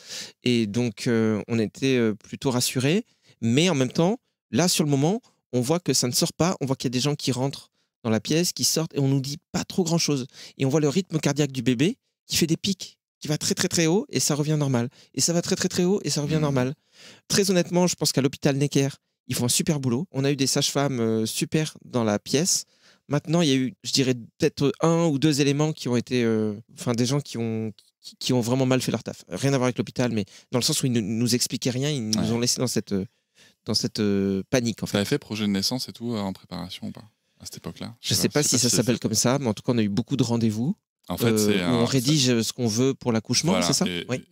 Et donc, on était plutôt rassurés. Mais en même temps, là, sur le moment, on voit que ça ne sort pas. On voit qu'il y a des gens qui rentrent dans la pièce, qui sortent, et on nous dit pas trop grand-chose. Et on voit le rythme cardiaque du bébé qui fait des pics, qui va très très très haut, et ça revient normal. Et ça va très très très haut, et ça revient normal. Très honnêtement, je pense qu'à l'hôpital Necker, ils font un super boulot. On a eu des sages-femmes super dans la pièce. Maintenant, il y a eu, je dirais, peut-être 1 ou 2 éléments qui ont été... des gens qui ont vraiment mal fait leur taf. Rien à voir avec l'hôpital, mais dans le sens où ils ne nous expliquaient rien, ils nous ont laissés dans cette panique, en fait. T'avais fait projet de naissance et tout en préparation ou pas, à cette époque-là? Je sais pas si ça s'appelle comme ça, mais en tout cas, on a eu beaucoup de rendez-vous. En fait, on rédige ce qu'on veut pour l'accouchement, voilà, c'est ça?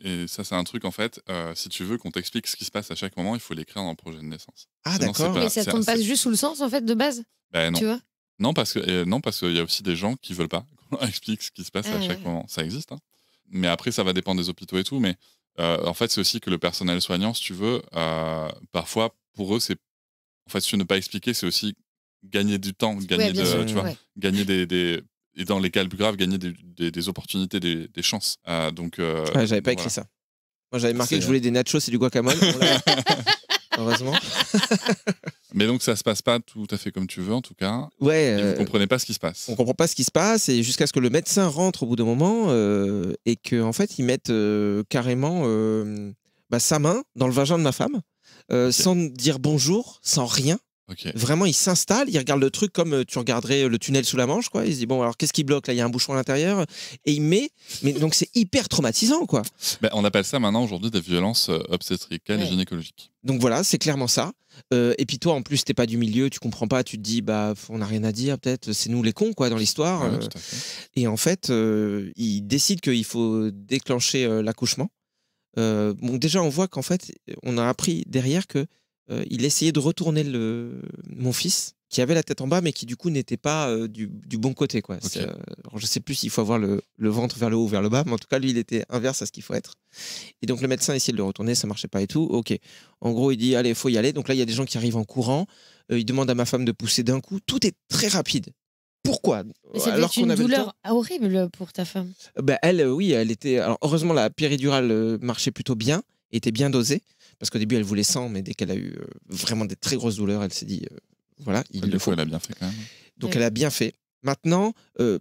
Et ça, c'est un truc, en fait, si tu veux qu'on t'explique ce qui se passe à chaque moment, il faut l'écrire dans le projet de naissance. Ah, Sinon, d'accord. Mais ça tombe pas juste sous le sens, en fait, de base? Ben non. Tu vois? Non, parce qu'il y a aussi des gens qui veulent pas qu'on leur explique ce qui se passe à chaque moment. Ça existe, hein. Mais après, ça va dépendre des hôpitaux et tout. Mais en fait, c'est aussi que le personnel soignant, si tu veux, parfois, pour eux, c'est... En fait, si ne pas expliquer, c'est aussi gagner du temps, gagner tu vois, gagner des... Et dans les cas les plus graves, gagner des opportunités, des chances. Donc, j'avais pas écrit ça. Moi, j'avais marqué que je voulais des nachos et du guacamole. Heureusement. Mais donc, ça se passe pas tout à fait comme tu veux, en tout cas. Ouais. Et vous comprenez pas ce qui se passe. On comprend pas ce qui se passe, et jusqu'à ce que le médecin rentre au bout d'un moment et qu'en fait, ils mettent carrément sa main dans le vagin de ma femme, sans dire bonjour, sans rien. Vraiment, il s'installe, il regarde le truc comme tu regarderais le tunnel sous la Manche, quoi. Il se dit, bon, alors qu'est-ce qui bloque là? Il y a un bouchon à l'intérieur, et il met. Mais donc, c'est hyper traumatisant, quoi. On appelle ça maintenant aujourd'hui des violences obstétricales et gynécologiques. Donc voilà, c'est clairement ça. Et puis toi, en plus, t'es pas du milieu, tu comprends pas, tu te dis, on n'a rien à dire, peut-être, c'est nous les cons, quoi, dans l'histoire. Ouais, tout à fait. Et en fait, il décide qu'il faut déclencher l'accouchement. Bon, déjà, on voit qu'en fait, on a appris derrière que il essayait de retourner mon fils, qui avait la tête en bas, mais qui du coup n'était pas du bon côté, quoi. Alors, je sais plus s'il faut avoir le ventre vers le haut ou vers le bas, mais en tout cas, lui, il était inverse à ce qu'il faut être. Et donc, le médecin essayait de le retourner, ça marchait pas et tout. Ok. En gros, il dit, allez, il faut y aller. Donc là, il y a des gens qui arrivent en courant. Il demande à ma femme de pousser d'un coup. Tout est très rapide. Pourquoi? Mais ça devait être une douleur horrible pour ta femme. Elle, oui, elle était... Alors, heureusement, la péridurale marchait plutôt bien, était bien dosée, parce qu'au début, elle voulait 100, mais dès qu'elle a eu vraiment des très grosses douleurs, elle s'est dit, voilà, il le faut. Elle a bien fait quand même. Donc, elle a bien fait. Maintenant,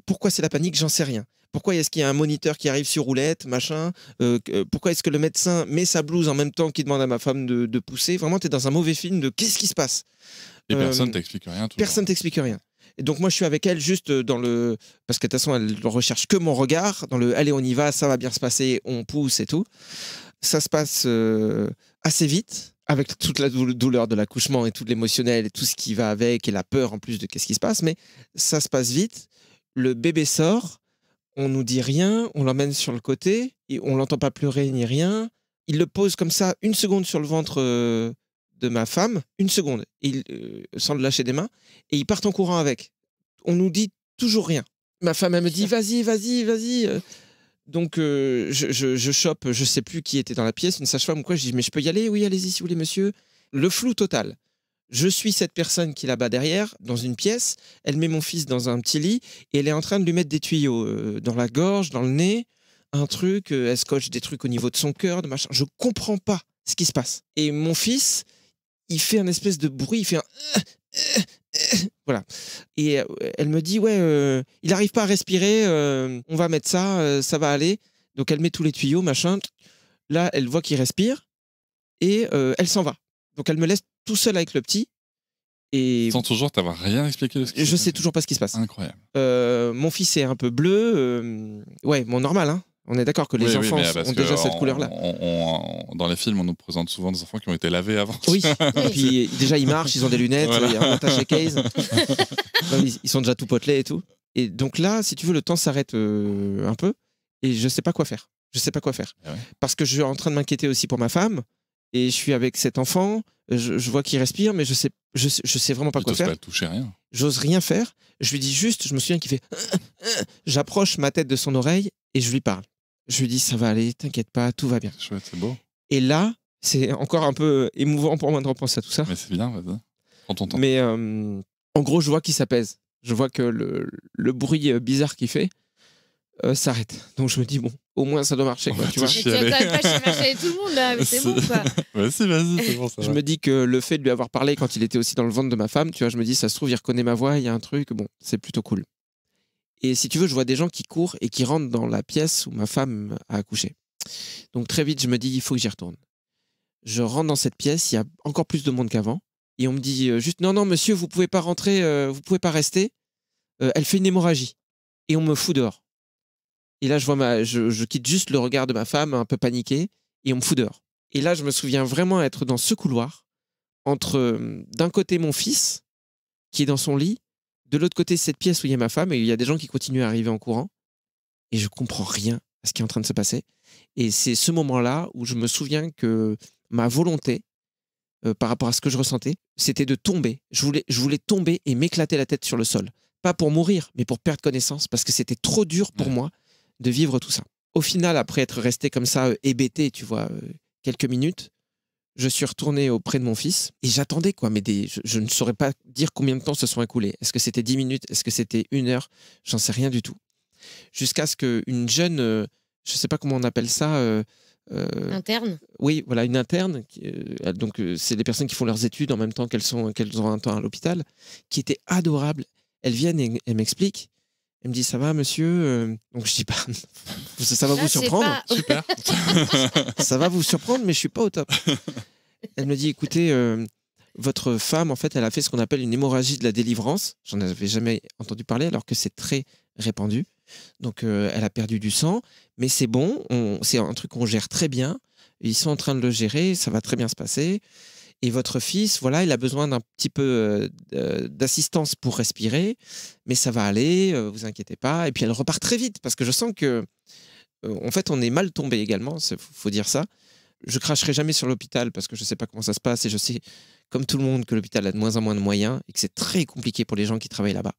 pourquoi c'est la panique? J'en sais rien. Pourquoi est-ce qu'il y a un moniteur qui arrive sur roulette, machin? Pourquoi est-ce que le médecin met sa blouse en même temps qu'il demande à ma femme de pousser? Vraiment, tu es dans un mauvais film de qu'est-ce qui se passe? Et personne t'explique rien. Personne t'explique rien. Et donc moi je suis avec elle juste dans le... Parce que de toute façon elle ne recherche que mon regard, dans le allez on y va, ça va bien se passer, on pousse et tout. Ça se passe assez vite, avec toute la douleur de l'accouchement et tout l'émotionnel et tout ce qui va avec et la peur en plus de qu'est-ce qui se passe, mais ça se passe vite. Le bébé sort, on nous dit rien, on l'emmène sur le côté, et on l'entend pas pleurer ni rien. Il le pose comme ça 1 seconde sur le ventre de ma femme, 1 seconde, sans le lâcher des mains, et ils partent en courant avec. On nous dit toujours rien. Ma femme, elle me dit vas-y. Donc je chope, je sais plus qui était dans la pièce, une sage-femme ou quoi. Je dis mais je peux y aller? Oui, allez-y si vous voulez, monsieur. Le flou total. Je suis cette personne qui est là-bas derrière, dans une pièce. Elle met mon fils dans un petit lit et elle est en train de lui mettre des tuyaux dans la gorge, dans le nez, un truc. Elle scotche des trucs au niveau de son cœur, de machin. Je comprends pas ce qui se passe. Et mon fils, il fait un espèce de bruit, il fait un... Voilà. Et elle me dit, il n'arrive pas à respirer, on va mettre ça, ça va aller. Donc elle met tous les tuyaux, machin. Là, elle voit qu'il respire et elle s'en va. Donc elle me laisse tout seul avec le petit. Et sans toujours t'avoir rien expliqué de ce qui je sais toujours pas ce qui se passe. Incroyable. Mon fils est un peu bleu. Normal, hein. On est d'accord que les enfants ont déjà cette couleur-là. Dans les films, on nous présente souvent des enfants qui ont été lavés avant. Oui, et puis déjà ils marchent, ils ont des lunettes, il y a un attaché case. Ils sont déjà tout potelés et tout. Et donc là, si tu veux, le temps s'arrête un peu et je sais pas quoi faire. Parce que je suis en train de m'inquiéter aussi pour ma femme et je suis avec cet enfant. Je vois qu'il respire, mais je sais vraiment pas quoi faire. Pas toucher rien. J'ose rien faire. Je lui dis juste, je me souviens qu'il fait. J'approche ma tête de son oreille et je lui parle. Je lui dis ça va aller, t'inquiète pas, tout va bien. Chouette, c'est beau. Et là, c'est encore un peu émouvant pour moi de repenser à tout ça. Mais c'est bien, vas-y. Prends ton temps. Mais en gros, je vois qu'il s'apaise. Je vois que le bruit bizarre qu'il fait s'arrête. Donc je me dis, bon, au moins ça doit marcher. On Quoi, va tu vois. tous Mais tu vas quand même pas chier tout le monde là, mais c'est bon quoi. Vas-y, c'est bon, ça Je va. me dis que le fait de lui avoir parlé quand il était aussi dans le ventre de ma femme, tu vois, je me dis, ça se trouve, il reconnaît ma voix, il y a un truc, bon, c'est plutôt cool. Et si tu veux, je vois des gens qui courent et qui rentrent dans la pièce où ma femme a accouché. Donc très vite, je me dis, il faut que j'y retourne. Je rentre dans cette pièce, il y a encore plus de monde qu'avant. Et on me dit juste, non, non, monsieur, vous pouvez pas rentrer, vous pouvez pas rester. Elle fait une hémorragie. Et on me fout dehors. Et là, je quitte juste le regard de ma femme, un peu paniqué, et on me fout dehors. Et là, je me souviens vraiment être dans ce couloir, entre d'un côté mon fils, qui est dans son lit, de l'autre côté cette pièce où il y a ma femme, et il y a des gens qui continuent à arriver en courant. Et je comprends rien à ce qui est en train de se passer. Et c'est ce moment-là où je me souviens que ma volonté, par rapport à ce que je ressentais, c'était de tomber. Je voulais tomber et m'éclater la tête sur le sol. Pas pour mourir, mais pour perdre connaissance, parce que c'était trop dur pour moi de vivre tout ça. Au final, après être resté comme ça, hébété, tu vois, quelques minutes, je suis retourné auprès de mon fils et j'attendais, quoi. Mais je ne saurais pas dire combien de temps se sont écoulés. Est-ce que c'était 10 minutes? Est-ce que c'était 1 heure? J'en sais rien du tout. Jusqu'à ce qu'une jeune, je ne sais pas comment on appelle ça... Interne. Oui, voilà, une interne. Donc, c'est des personnes qui font leurs études en même temps qu'elles ont un temps à l'hôpital, qui était adorable. Elles viennent et elles m'expliquent. Elle me dit, ça va, monsieur? Donc, je dis, bah, ça va Là, vous c'est surprendre. pas- Super. Ça va vous surprendre, mais je suis pas au top. Elle me dit, écoutez, votre femme, en fait, elle a fait ce qu'on appelle une hémorragie de la délivrance. J'en avais jamais entendu parler, alors que c'est très répandu. Donc, elle a perdu du sang, mais c'est bon. C'est un truc qu'on gère très bien. Ils sont en train de le gérer, ça va très bien se passer. Et votre fils, voilà, il a besoin d'un petit peu d'assistance pour respirer, mais ça va aller, vous inquiétez pas. Et puis elle repart très vite parce que je sens que, en fait, on est mal tombé également, faut dire ça. Je cracherai jamais sur l'hôpital parce que je sais pas comment ça se passe et je sais, comme tout le monde, que l'hôpital a de moins en moins de moyens et que c'est très compliqué pour les gens qui travaillent là-bas.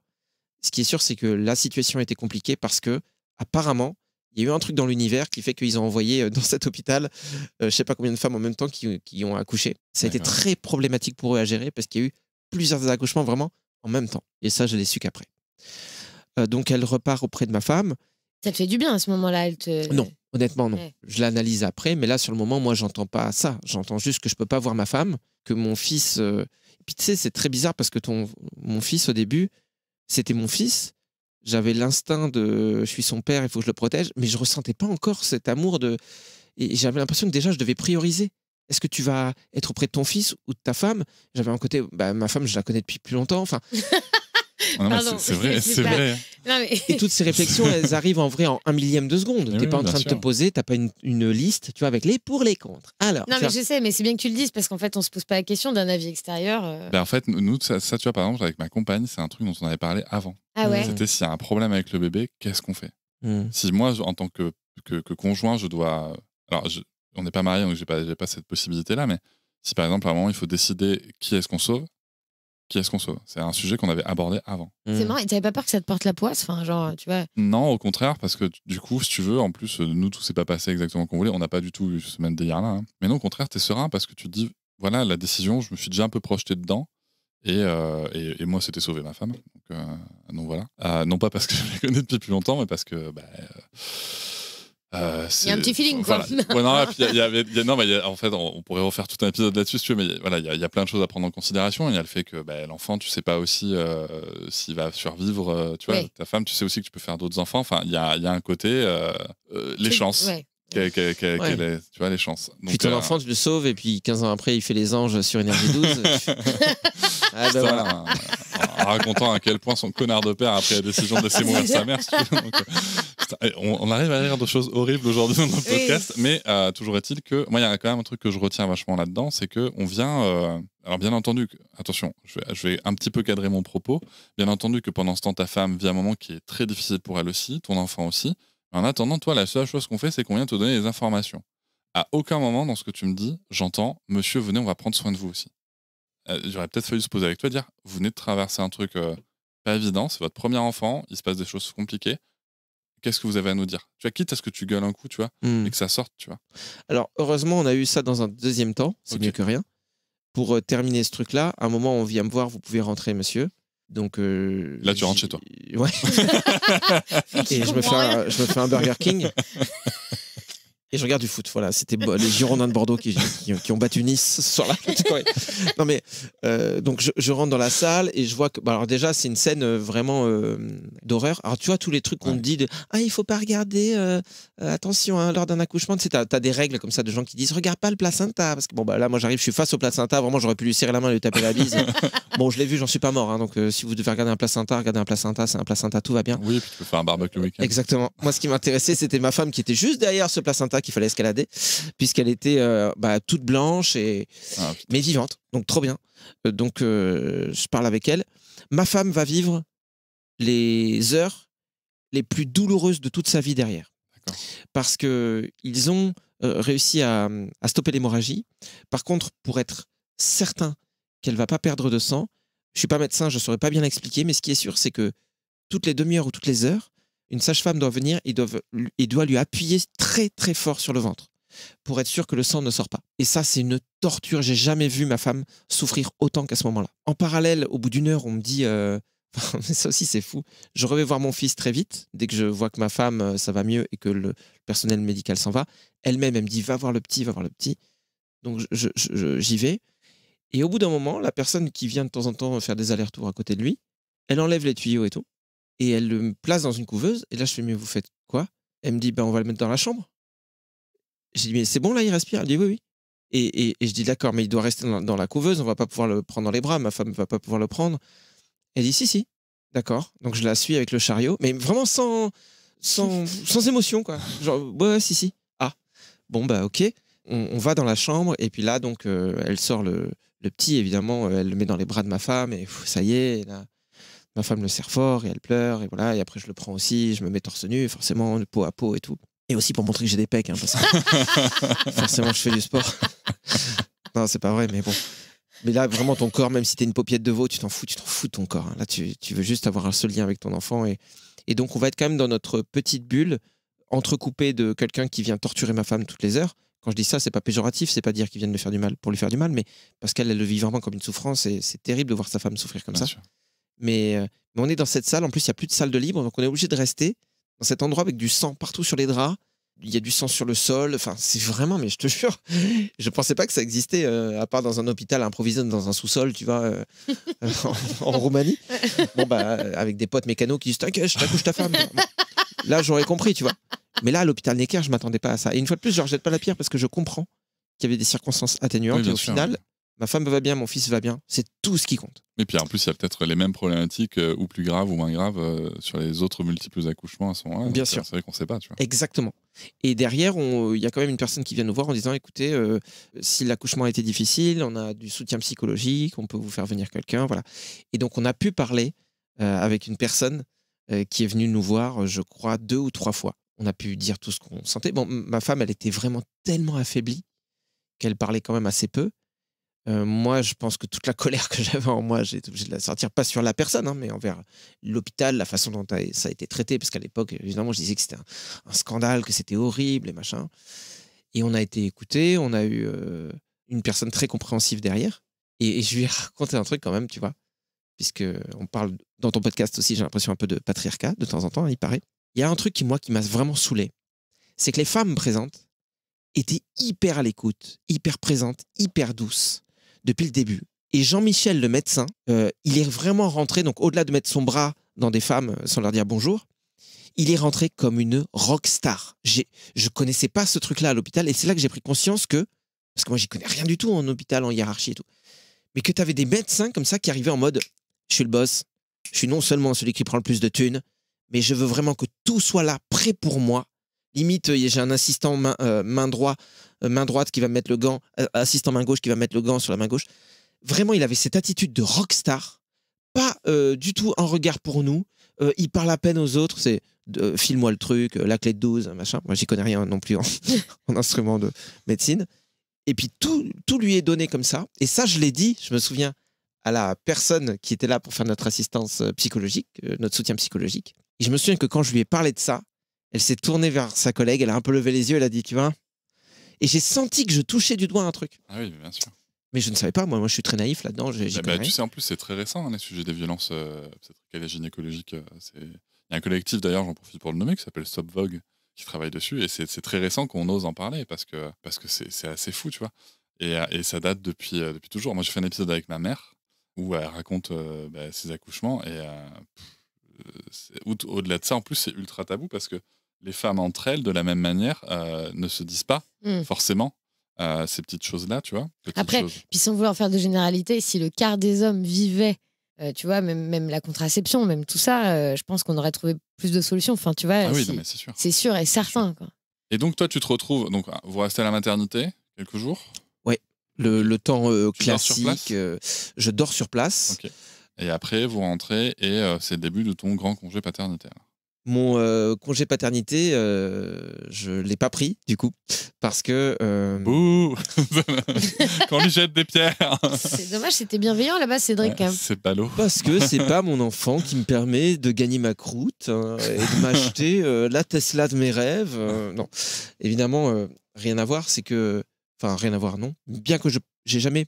Ce qui est sûr, c'est que la situation a été compliquée parce que, apparemment, il y a eu un truc dans l'univers qui fait qu'ils ont envoyé dans cet hôpital, je sais pas combien de femmes en même temps qui ont accouché. Ça a été très problématique pour eux à gérer parce qu'il y a eu plusieurs accouchements vraiment en même temps. Et ça, je l'ai su qu'après. Donc, elle repart auprès de ma femme. Ça te fait du bien à ce moment-là, Non, honnêtement, non. Ouais. Je l'analyse après, mais là, sur le moment, moi, j'entends pas ça. J'entends juste que je peux pas voir ma femme, que mon fils... Et puis, tu sais, c'est très bizarre parce que mon fils, au début, c'était mon fils. J'avais l'instinct de je suis son père, il faut que je le protège, mais je ressentais pas encore cet amour de. Et j'avais l'impression que déjà je devais prioriser. Est-ce que tu vas être auprès de ton fils ou de ta femme? J'avais un côté, bah, ma femme, je la connais depuis plus longtemps. Enfin, Non, mais Pardon, c'est vrai, c'est c'est pas- vrai. Non, mais... et toutes ces réflexions, elles arrivent en vrai en 1 millième de seconde. Mais T'es oui, pas en bien train de te sûr. poser, t'as pas une liste, tu vois, avec les pour, les contre. Alors, Non, tu mais vois, je sais, mais c'est bien que tu le dises parce qu'en fait, on se pose pas la question d'un avis extérieur. Ben, en fait, nous, ça, tu vois, par exemple, avec ma compagne, c'est un truc dont on avait parlé avant. Ah ouais. C'était s'il y a un problème avec le bébé, qu'est-ce qu'on fait? Hmm. Si moi, en tant que conjoint, je dois. Alors, on n'est pas mariés, donc j'ai pas cette possibilité-là, mais si par exemple, à un moment, il faut décider qui est-ce qu'on sauve, c'est un sujet qu'on avait abordé avant. C'est Hmm. marrant, et t'avais pas peur que ça te porte la poisse? Enfin, genre, tu vois. Non, au contraire, parce que du coup, si tu veux, en plus, nous, tout s'est pas passé exactement comme on voulait, on n'a pas du tout eu ce même délire-là. Hein. Mais non, au contraire, t'es serein parce que tu te dis, voilà, la décision, je me suis déjà un peu projeté dedans. Et moi, c'était sauver ma femme. Donc voilà. Non pas parce que je la connais depuis plus longtemps, mais parce que. Il y a un petit feeling, quoi. Voilà. Ouais, non, là, puis en fait, on pourrait refaire tout un épisode là-dessus, si tu veux, mais voilà, il y a plein de choses à prendre en considération. Il y a le fait que l'enfant, tu sais pas aussi s'il va survivre. Tu vois, Oui. ta femme, tu sais aussi que tu peux faire d'autres enfants. Enfin, il y a un côté les chances. Ouais. Quelle est, tu vois, les chances. Donc, Puis ton enfant, tu le sauves, et puis 15 ans après, il fait les anges sur Énergie 12. Ah, ben ça, voilà. en racontant à quel point son connard de père a pris la décision de laisser mourir sa mère. Si tu veux. Donc, putain, on arrive à rire de choses horribles aujourd'hui dans notre podcast, mais toujours est-il que moi, il y a quand même un truc que je retiens vachement là-dedans, c'est qu'on vient. Alors, bien entendu, attention, je vais un petit peu cadrer mon propos. Bien entendu que pendant ce temps, ta femme vit un moment qui est très difficile pour elle aussi, ton enfant aussi. Mais en attendant, toi, la seule chose qu'on fait, c'est qu'on vient te donner les informations. À aucun moment dans ce que tu me dis, j'entends « Monsieur, venez, on va prendre soin de vous aussi ». J'aurais peut-être fallu se poser avec toi, dire vous venez de traverser un truc pas évident, c'est votre premier enfant, il se passe des choses compliquées. qu'est-ce que vous avez à nous dire. Tu vois, quitte à ce que tu gueules un coup, tu vois, et que ça sorte, tu vois. Alors, heureusement, on a eu ça dans un deuxième temps. C'est mieux que rien. Pour terminer ce truc-là, à un moment, on vient me voir, vous pouvez rentrer, monsieur. Donc, là, tu rentres chez toi. Ouais. Et je me fais un Burger King. Et je regarde du foot. Voilà, c'était les Girondins de Bordeaux qui ont battu Nice sur la. Non mais donc je rentre dans la salle et je vois que alors déjà c'est une scène vraiment d'horreur. Alors tu vois tous les trucs qu'on te dit de il faut pas regarder attention hein, lors d'un accouchement. Tu sais, t'as des règles comme ça de gens qui disent regarde pas le placenta parce que bon bah là moi j'arrive, je suis face au placenta. Vraiment j'aurais pu lui serrer la main et lui taper la bise. Bon je l'ai vu, j'en suis pas mort. Hein, donc si vous devez regarder un placenta, regardez un placenta, c'est un placenta, tout va bien. Oui, puis tu peux faire un barbecue le week-end. Exactement. Moi ce qui m'intéressait c'était ma femme qui était juste derrière ce placenta qu'il fallait escalader puisqu'elle était toute blanche mais vivante, donc trop bien. Donc je parle avec elle. Ma femme va vivre les heures les plus douloureuses de toute sa vie derrière. D'accord. Parce qu'ils ont réussi à stopper l'hémorragie. Par contre, pour être certain qu'elle ne va pas perdre de sang, je ne suis pas médecin, je ne saurais pas bien l'expliquer, mais ce qui est sûr, c'est que toutes les demi-heures ou toutes les heures, une sage-femme doit venir et doit lui appuyer très très fort sur le ventre pour être sûr que le sang ne sort pas. Et ça, c'est une torture. J'ai jamais vu ma femme souffrir autant qu'à ce moment-là. En parallèle, au bout d'une heure, on me dit... ça aussi, c'est fou. Je vais voir mon fils très vite. Dès que je vois que ma femme, ça va mieux et que le personnel médical s'en va, elle-même, elle me dit, va voir le petit, va voir le petit. Donc, j'y vais. Et au bout d'un moment, la personne qui vient de temps en temps faire des allers-retours à côté de lui, elle enlève les tuyaux et tout. Et elle me place dans une couveuse. Et là, je fais, mais vous faites quoi? Elle me dit, on va le mettre dans la chambre. J'ai dit, mais c'est bon, là, il respire? Elle dit, oui, oui. Et je dis, d'accord, mais il doit rester dans la couveuse, on va pas pouvoir le prendre dans les bras, ma femme ne va pas pouvoir le prendre. Elle dit, si, d'accord. Donc, je la suis avec le chariot, mais vraiment sans émotion, quoi. Genre, ouais, si. Ah, bon, bah, ok. On va dans la chambre, et puis là, donc, elle sort le petit, évidemment, elle le met dans les bras de ma femme, et ça y est, là, ma femme le serre fort, et elle pleure, et voilà, et après, je le prends aussi, je me mets torse nu, forcément, peau à peau et tout. Et aussi pour montrer que j'ai des pecs, hein, parce que forcément, je fais du sport. Non, c'est pas vrai, mais bon. Mais là, vraiment, ton corps, même si t'es une paupiette de veau, tu t'en fous de ton corps. Hein. Là, tu veux juste avoir un seul lien avec ton enfant. Et donc, on va être quand même dans notre petite bulle, entrecoupée de quelqu'un qui vient torturer ma femme toutes les heures. Quand je dis ça, c'est pas péjoratif, c'est pas dire qu'il vient de lui faire du mal pour lui faire du mal, mais parce qu'elle le vit vraiment comme une souffrance et c'est terrible de voir sa femme souffrir comme Bien ça. sûr. Mais on est dans cette salle, en plus, il n'y a plus de salle de libre, donc on est obligé de rester dans cet endroit avec du sang partout sur les draps. Il y a du sang sur le sol, enfin c'est vraiment, mais je te jure, je pensais pas que ça existait à part dans un hôpital improvisé dans un sous-sol, tu vois, en Roumanie. Bon bah avec des potes mécanos qui disent t'inquiète, je t'accouche ta femme. Là j'aurais compris, tu vois. Mais là à l'hôpital Necker, je m'attendais pas à ça. Et une fois de plus, je rejette pas la pierre parce que je comprends qu'il y avait des circonstances atténuantes Oui, et au sûr, final, ouais. Ma femme va bien, mon fils va bien, c'est tout ce qui compte. Et puis en plus, il y a peut-être les mêmes problématiques ou plus graves ou moins graves sur les autres multiples accouchements à ce moment-là. Bien Donc, sûr. C'est vrai qu'on ne sait pas, tu vois. Exactement. Et derrière, il y a quand même une personne qui vient nous voir en disant écoutez, si l'accouchement a été difficile, on a du soutien psychologique, on peut vous faire venir quelqu'un, voilà. Et donc on a pu parler avec une personne qui est venue nous voir, je crois, 2 ou 3 fois. On a pu dire tout ce qu'on sentait. Bon, ma femme, elle était vraiment tellement affaiblie qu'elle parlait quand même assez peu. Moi, je pense que toute la colère que j'avais en moi, j'ai été obligé de la sortir, pas sur la personne, hein, mais envers l'hôpital, la façon dont ça a été traité, parce qu'à l'époque, évidemment, je disais que c'était un scandale, que c'était horrible et machin. Et on a été écoutés, on a eu une personne très compréhensive derrière, et je lui ai raconté un truc quand même, tu vois, puisque on parle dans ton podcast aussi, j'ai l'impression un peu de patriarcat, de temps en temps, il paraît. Il y a un truc qui m'a vraiment saoulé, c'est que les femmes présentes étaient hyper à l'écoute, hyper présentes, hyper douces, depuis le début. Et Jean-Michel, le médecin, il est vraiment rentré, donc au-delà de mettre son bras dans des femmes sans leur dire bonjour, il est rentré comme une rockstar. Je connaissais pas ce truc-là à l'hôpital, et c'est là que j'ai pris conscience que, parce que moi j'y connais rien du tout en hôpital, en hiérarchie et tout, mais que tu avais des médecins comme ça qui arrivaient en mode, je suis le boss, je suis non seulement celui qui prend le plus de thunes, mais je veux vraiment que tout soit là, prêt pour moi. Limite, j'ai un assistant main droite qui va mettre le gant, assistant main gauche qui va mettre le gant sur la main gauche. Vraiment, il avait cette attitude de rockstar, pas du tout un regard pour nous. Il parle à peine aux autres, c'est file-moi le truc, la clé de 12, machin. Moi, j'y connais rien non plus en instrument de médecine. Et puis, tout lui est donné comme ça. Et ça, je l'ai dit, je me souviens, à la personne qui était là pour faire notre assistance psychologique, notre soutien psychologique. Et je me souviens que quand je lui ai parlé de ça, Elle s'est tournée vers sa collègue, elle a un peu levé les yeux, elle a dit, tu vois. Et j'ai senti que je touchais du doigt un truc. Ah oui, bien sûr. Mais je ne savais pas, moi je suis très naïf là-dedans. Tu sais, en plus, c'est très récent, hein, les sujets des violences obstétricales et gynécologiques. Il y a un collectif, d'ailleurs, j'en profite pour le nommer, qui s'appelle Stop Vogue, qui travaille dessus. Et c'est très récent qu'on ose en parler parce que c'est assez fou, tu vois. Et ça date depuis toujours. Moi, j'ai fait un épisode avec ma mère où elle raconte ses accouchements. Et au-delà de ça, en plus, c'est ultra tabou parce que les femmes entre elles, de la même manière, ne se disent pas forcément ces petites choses-là, tu vois. Après, puis sans vouloir faire de généralité, si le quart des hommes vivaient, tu vois, même la contraception, même tout ça, je pense qu'on aurait trouvé plus de solutions. Enfin, tu vois, oui, non, mais c'est sûr. C'est sûr et certain. Quoi. Et donc, toi, tu te retrouves, donc vous restez à la maternité quelques jours. Oui, le temps classique. Dors sur place je dors sur place. Okay. Et après, vous rentrez et c'est le début de ton grand congé paternité. Mon congé paternité, je ne l'ai pas pris, du coup, parce que... Bouh Qu'on lui jette des pierres. C'est dommage, c'était bienveillant là-bas, Cédric. Ouais, c'est ballot. Parce que c'est pas mon enfant qui me permet de gagner ma croûte et de m'acheter la Tesla de mes rêves. Non, évidemment, rien à voir, c'est que... Enfin, rien à voir, non. Bien que j'ai jamais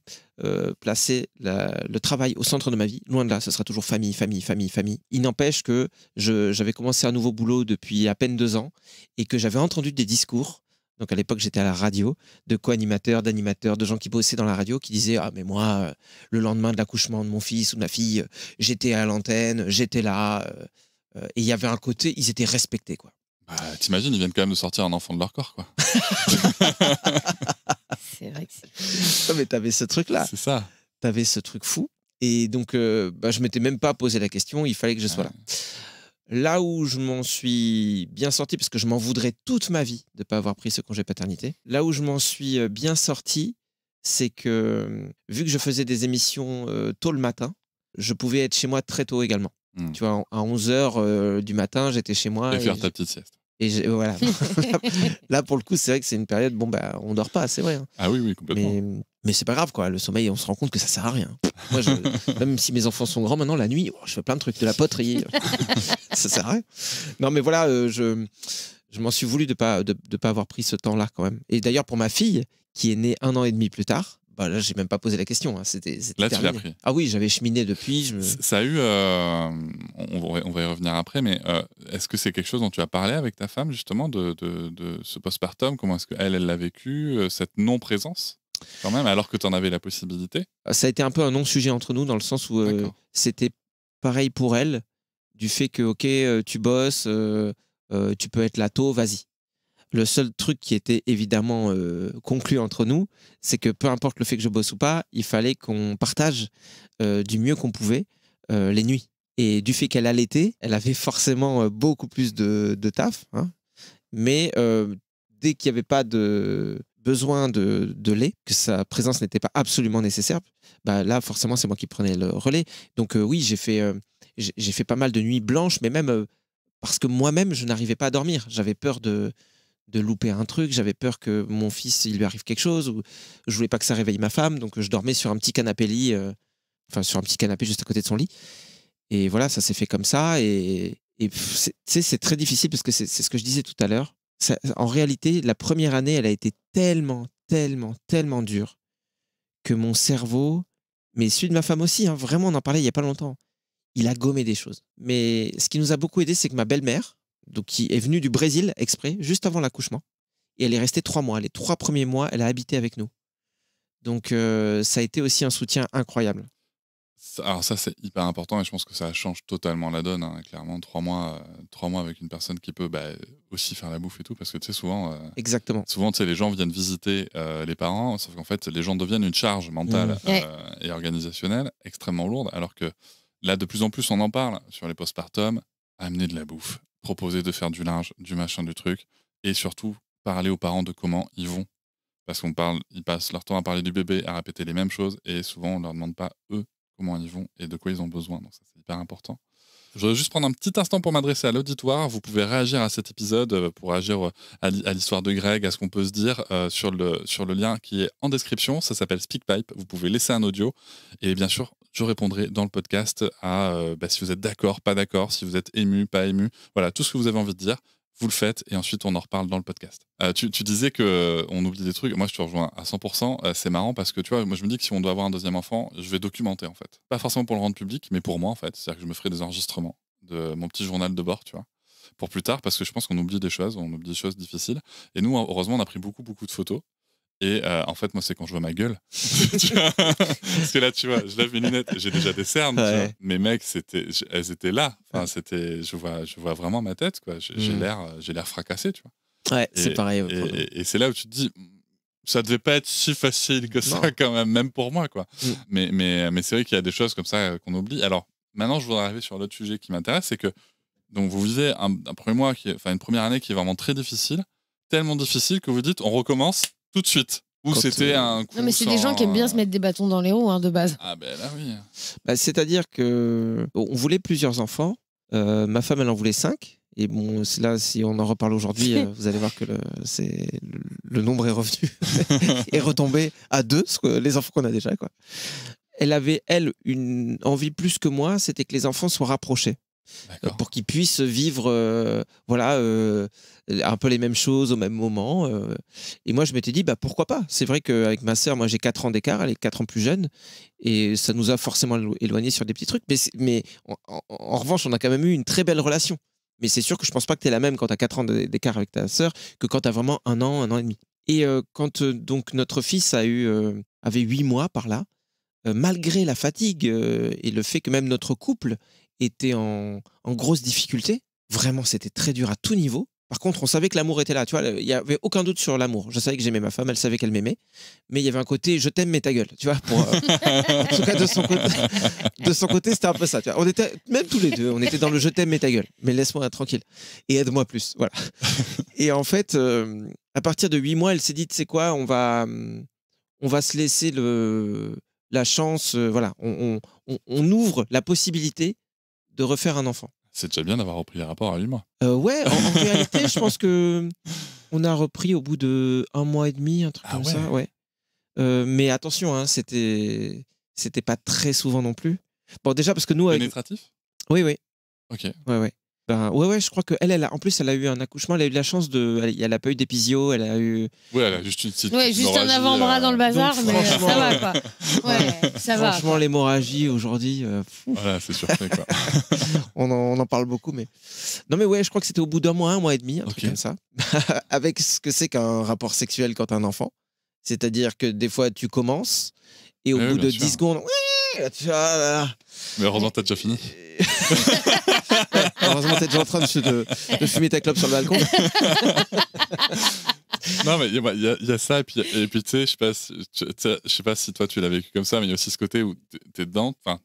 placé le travail au centre de ma vie, loin de là, ce sera toujours famille, famille, famille, famille. Il n'empêche que j'avais commencé un nouveau boulot depuis à peine 2 ans et que j'avais entendu des discours. Donc à l'époque, j'étais à la radio, de co-animateurs, d'animateurs, de gens qui bossaient dans la radio, qui disaient « Ah, mais moi, le lendemain de l'accouchement de mon fils ou de ma fille, j'étais à l'antenne, j'étais là. » Et il y avait un côté, ils étaient respectés, quoi. Bah, t'imagines, ils viennent quand même de sortir un enfant de leur corps, quoi. C'est vrai que c'est... Non, mais t'avais ce truc-là. C'est ça. T'avais ce truc fou. Et donc, je m'étais même pas posé la question, il fallait que je sois là. Là où je m'en suis bien sorti, parce que je m'en voudrais toute ma vie de ne pas avoir pris ce congé paternité, là où je m'en suis bien sorti, c'est que, vu que je faisais des émissions tôt le matin, je pouvais être chez moi très tôt également. Tu vois, à 11h du matin, j'étais chez moi. Et faire ta petite sieste. Et voilà. Là, pour le coup, c'est vrai que c'est une période, on dort pas, c'est vrai. Hein. Ah oui, complètement. Mais c'est pas grave, quoi. Le sommeil, on se rend compte que ça sert à rien. Moi, même si mes enfants sont grands maintenant, la nuit, je fais plein de trucs, de la poterie. Ça sert à rien. Non, mais voilà, je m'en suis voulu de pas avoir pris ce temps-là, quand même. Et d'ailleurs, pour ma fille, qui est née 1 an et demi plus tard, là, j'ai même pas posé la question. Hein. C'était là, terminé. tu l'as pris. Ah oui, j'avais cheminé depuis. Ça a eu... on va y revenir après, mais est-ce que c'est quelque chose dont tu as parlé avec ta femme, justement, de ce postpartum? Comment est-ce qu'elle l'a vécu, cette non-présence, quand même, alors que tu en avais la possibilité? Ça a été un peu un non-sujet entre nous, dans le sens où c'était pareil pour elle, du fait que, ok, tu bosses, tu peux être là tôt, vas-y. Le seul truc qui était évidemment conclu entre nous, c'est que peu importe le fait que je bosse ou pas, il fallait qu'on partage du mieux qu'on pouvait les nuits. Et du fait qu'elle allaitait, elle avait forcément beaucoup plus de taf. Hein. Mais dès qu'il n'y avait pas de besoin de lait, que sa présence n'était pas absolument nécessaire, là, forcément, c'est moi qui prenais le relais. Donc oui, j'ai fait pas mal de nuits blanches, mais même parce que moi-même, je n'arrivais pas à dormir. J'avais peur de louper un truc, j'avais peur que mon fils, il lui arrive quelque chose, ou je voulais pas que ça réveille ma femme, donc je dormais sur un petit canapé-lit, sur un petit canapé juste à côté de son lit. Et voilà, ça s'est fait comme ça, et c'est très difficile, parce que c'est ce que je disais tout à l'heure. En réalité, la première année, elle a été tellement, tellement, tellement dure, que mon cerveau, mais celui de ma femme aussi, hein, vraiment, on en parlait il y a pas longtemps, il a gommé des choses. Mais ce qui nous a beaucoup aidé, c'est que ma belle-mère, donc qui est venue du Brésil exprès, juste avant l'accouchement. Et elle est restée 3 mois. Les 3 premiers mois, elle a habité avec nous. Donc, ça a été aussi un soutien incroyable. Alors ça, c'est hyper important et je pense que ça change totalement la donne. Hein, clairement, 3 mois avec une personne qui peut aussi faire la bouffe et tout. Parce que tu sais, souvent, exactement. Souvent, tu sais, les gens viennent visiter les parents, sauf qu'en fait, les gens deviennent une charge mentale et organisationnelle extrêmement lourde. Alors que là, de plus en plus, on en parle sur les postpartum. Amener de la bouffe, proposer de faire du linge, du machin, du truc, et surtout parler aux parents de comment ils vont. Parce ils passent leur temps à parler du bébé, à répéter les mêmes choses, et souvent on leur demande pas eux comment ils vont et de quoi ils ont besoin. Donc ça, c'est hyper important. Je voudrais juste prendre un petit instant pour m'adresser à l'auditoire. Vous pouvez réagir à cet épisode, pour réagir à l'histoire de Greg, à ce qu'on peut se dire sur le lien qui est en description. Ça s'appelle SpeakPipe. Vous pouvez laisser un audio. Et bien sûr, je répondrai dans le podcast à si vous êtes d'accord, pas d'accord, si vous êtes ému, pas ému. Voilà, tout ce que vous avez envie de dire. vous le faites et ensuite on en reparle dans le podcast. Tu disais qu'on oublie des trucs. Moi, je te rejoins à 100%. C'est marrant parce que tu vois, moi, je me dis que si on doit avoir un deuxième enfant, je vais documenter en fait. Pas forcément pour le rendre public, mais pour moi en fait. C'est-à-dire que je me ferai des enregistrements de mon petit journal de bord, tu vois, pour plus tard parce que je pense qu'on oublie des choses, on oublie des choses difficiles. Et nous, heureusement, on a pris beaucoup de photos. Et en fait, moi, c'est quand je vois ma gueule. Tu vois, parce que là, tu vois, je lève mes lunettes, j'ai déjà des cernes. Tu vois. Mes mecs, elles étaient là. Enfin, je vois vraiment ma tête, quoi. J'ai l'air fracassé, tu vois. Ouais, c'est pareil. Et c'est là où tu te dis, ça devait pas être si facile que ça, quand même pour moi, quoi. Mais c'est vrai qu'il y a des choses comme ça qu'on oublie. Alors, maintenant, je voudrais arriver sur l'autre sujet qui m'intéresse, c'est que donc vous vivez un premier mois, une première année qui est vraiment très difficile, tellement difficile que vous dites, on recommence tout de suite. Ou c'était un coup. Non, mais c'est des gens qui aiment bien se mettre des bâtons dans les roues, hein, de base. Ah ben là oui. C'est-à-dire que on voulait plusieurs enfants. Ma femme, elle en voulait 5. Et bon, là, si on en reparle aujourd'hui, vous allez voir que le nombre est revenu est retombé à 2, les enfants qu'on a déjà, quoi. Elle avait, elle, une envie plus que moi, c'était que les enfants soient rapprochés. Pour qu'ils puissent vivre un peu les mêmes choses au même moment. Et moi, je m'étais dit, pourquoi pas? C'est vrai qu'avec ma sœur, moi, j'ai 4 ans d'écart, elle est 4 ans plus jeune, et ça nous a forcément éloignés sur des petits trucs. Mais en revanche, on a quand même eu une très belle relation. Mais c'est sûr que je pense pas que tu es la même quand tu as 4 ans d'écart avec ta sœur que quand tu as vraiment 1 an et demi. Et quand donc notre fils avait 8 mois par là, malgré la fatigue et le fait que même notre couple était en grosse difficulté, vraiment c'était très dur à tout niveau. Par contre, on savait que l'amour était là, tu vois, il n'y avait aucun doute sur l'amour. Je savais que j'aimais ma femme, elle savait qu'elle m'aimait, mais il y avait un côté je t'aime mais ta gueule, tu vois. En tout cas, de son côté, c'était un peu ça. Tu vois. On était même tous les deux, on était dans le je t'aime mais ta gueule, mais laisse-moi tranquille et aide-moi plus, voilà. Et en fait, à partir de 8 mois, elle s'est dit, tu sais quoi, on va se laisser la chance, voilà, on ouvre la possibilité de refaire un enfant. C'est déjà bien d'avoir repris les rapports à 8 mois. Ouais, en réalité, je pense que on a repris au bout de 1 mois et demi, un truc comme ça. Ouais. Mais attention, hein, c'était pas très souvent non plus. Bon, déjà parce que nous. Pénétratif ? Oui. Ok. Ouais. Ouais, je crois en plus, elle a eu un accouchement, elle a eu de la chance elle a pas eu d'épisio, elle a eu. Ouais, elle a juste une petite. Ouais, juste un avant-bras dans le bazar, donc, mais ça va, quoi. Ouais, ça va. Franchement, l'hémorragie aujourd'hui. Voilà, c'est surpris, quoi. on en parle beaucoup, mais. Non, mais ouais, je crois que c'était au bout d'1 mois, 1 mois et demi, un truc comme ça. Avec ce que c'est qu'un rapport sexuel quand t'as un enfant. C'est-à-dire que des fois, tu commences et au bout de 10 secondes. Mais heureusement, t'as déjà fini. Heureusement, t'es déjà en train de fumer ta clope sur le balcon. Non, mais il y a ça, et puis tu sais, je sais pas si toi tu l'as vécu comme ça, mais il y a aussi ce côté où t'es dedans, enfin.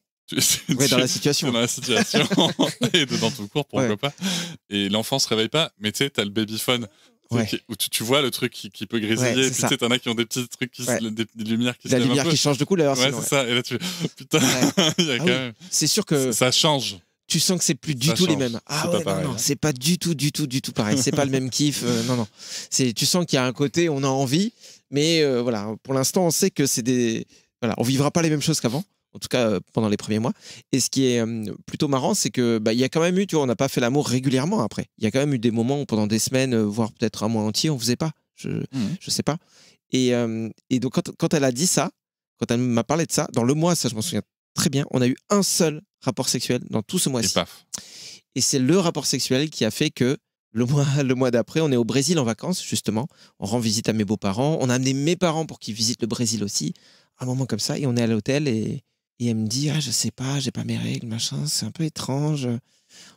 Dans la situation. Dans la situation, et dedans tout court, pourquoi pas. Et l'enfant se réveille pas, mais tu sais, t'as le babyphone. Ouais. Où tu vois le truc qui peut grésiller, et puis tu sais, t'en as qui ont des petits trucs, des lumières qui se lèvent un peu. La lumière qui change de couleur. Ouais, c'est ça. Et là, putain, il y a quand même. C'est sûr que. Ça change. Tu sens que c'est plus du tout les mêmes. Ah ouais, non, c'est pas du tout pareil. C'est pas le même kiff. Non. Tu sens qu'il y a un côté, on a envie, mais voilà, pour l'instant, on sait que c'est des. Voilà, on vivra pas les mêmes choses qu'avant. En tout cas, pendant les premiers mois. Et ce qui est plutôt marrant, c'est que il y a quand même eu, tu vois, on n'a pas fait l'amour régulièrement après. Il y a quand même eu des moments où pendant des semaines, voire peut-être un mois entier, on faisait pas. Je sais pas. Et donc, quand elle a dit ça, quand elle m'a parlé de ça, dans le mois, ça, je m'en souviens très bien, on a eu un seul rapport sexuel dans tout ce mois-ci. Et c'est le rapport sexuel qui a fait que le mois d'après, on est au Brésil en vacances, justement. On rend visite à mes beaux-parents. On a amené mes parents pour qu'ils visitent le Brésil aussi. Un moment comme ça. Et on est à l'hôtel et elle me dit, je sais pas, j'ai pas mes règles, machin, c'est un peu étrange.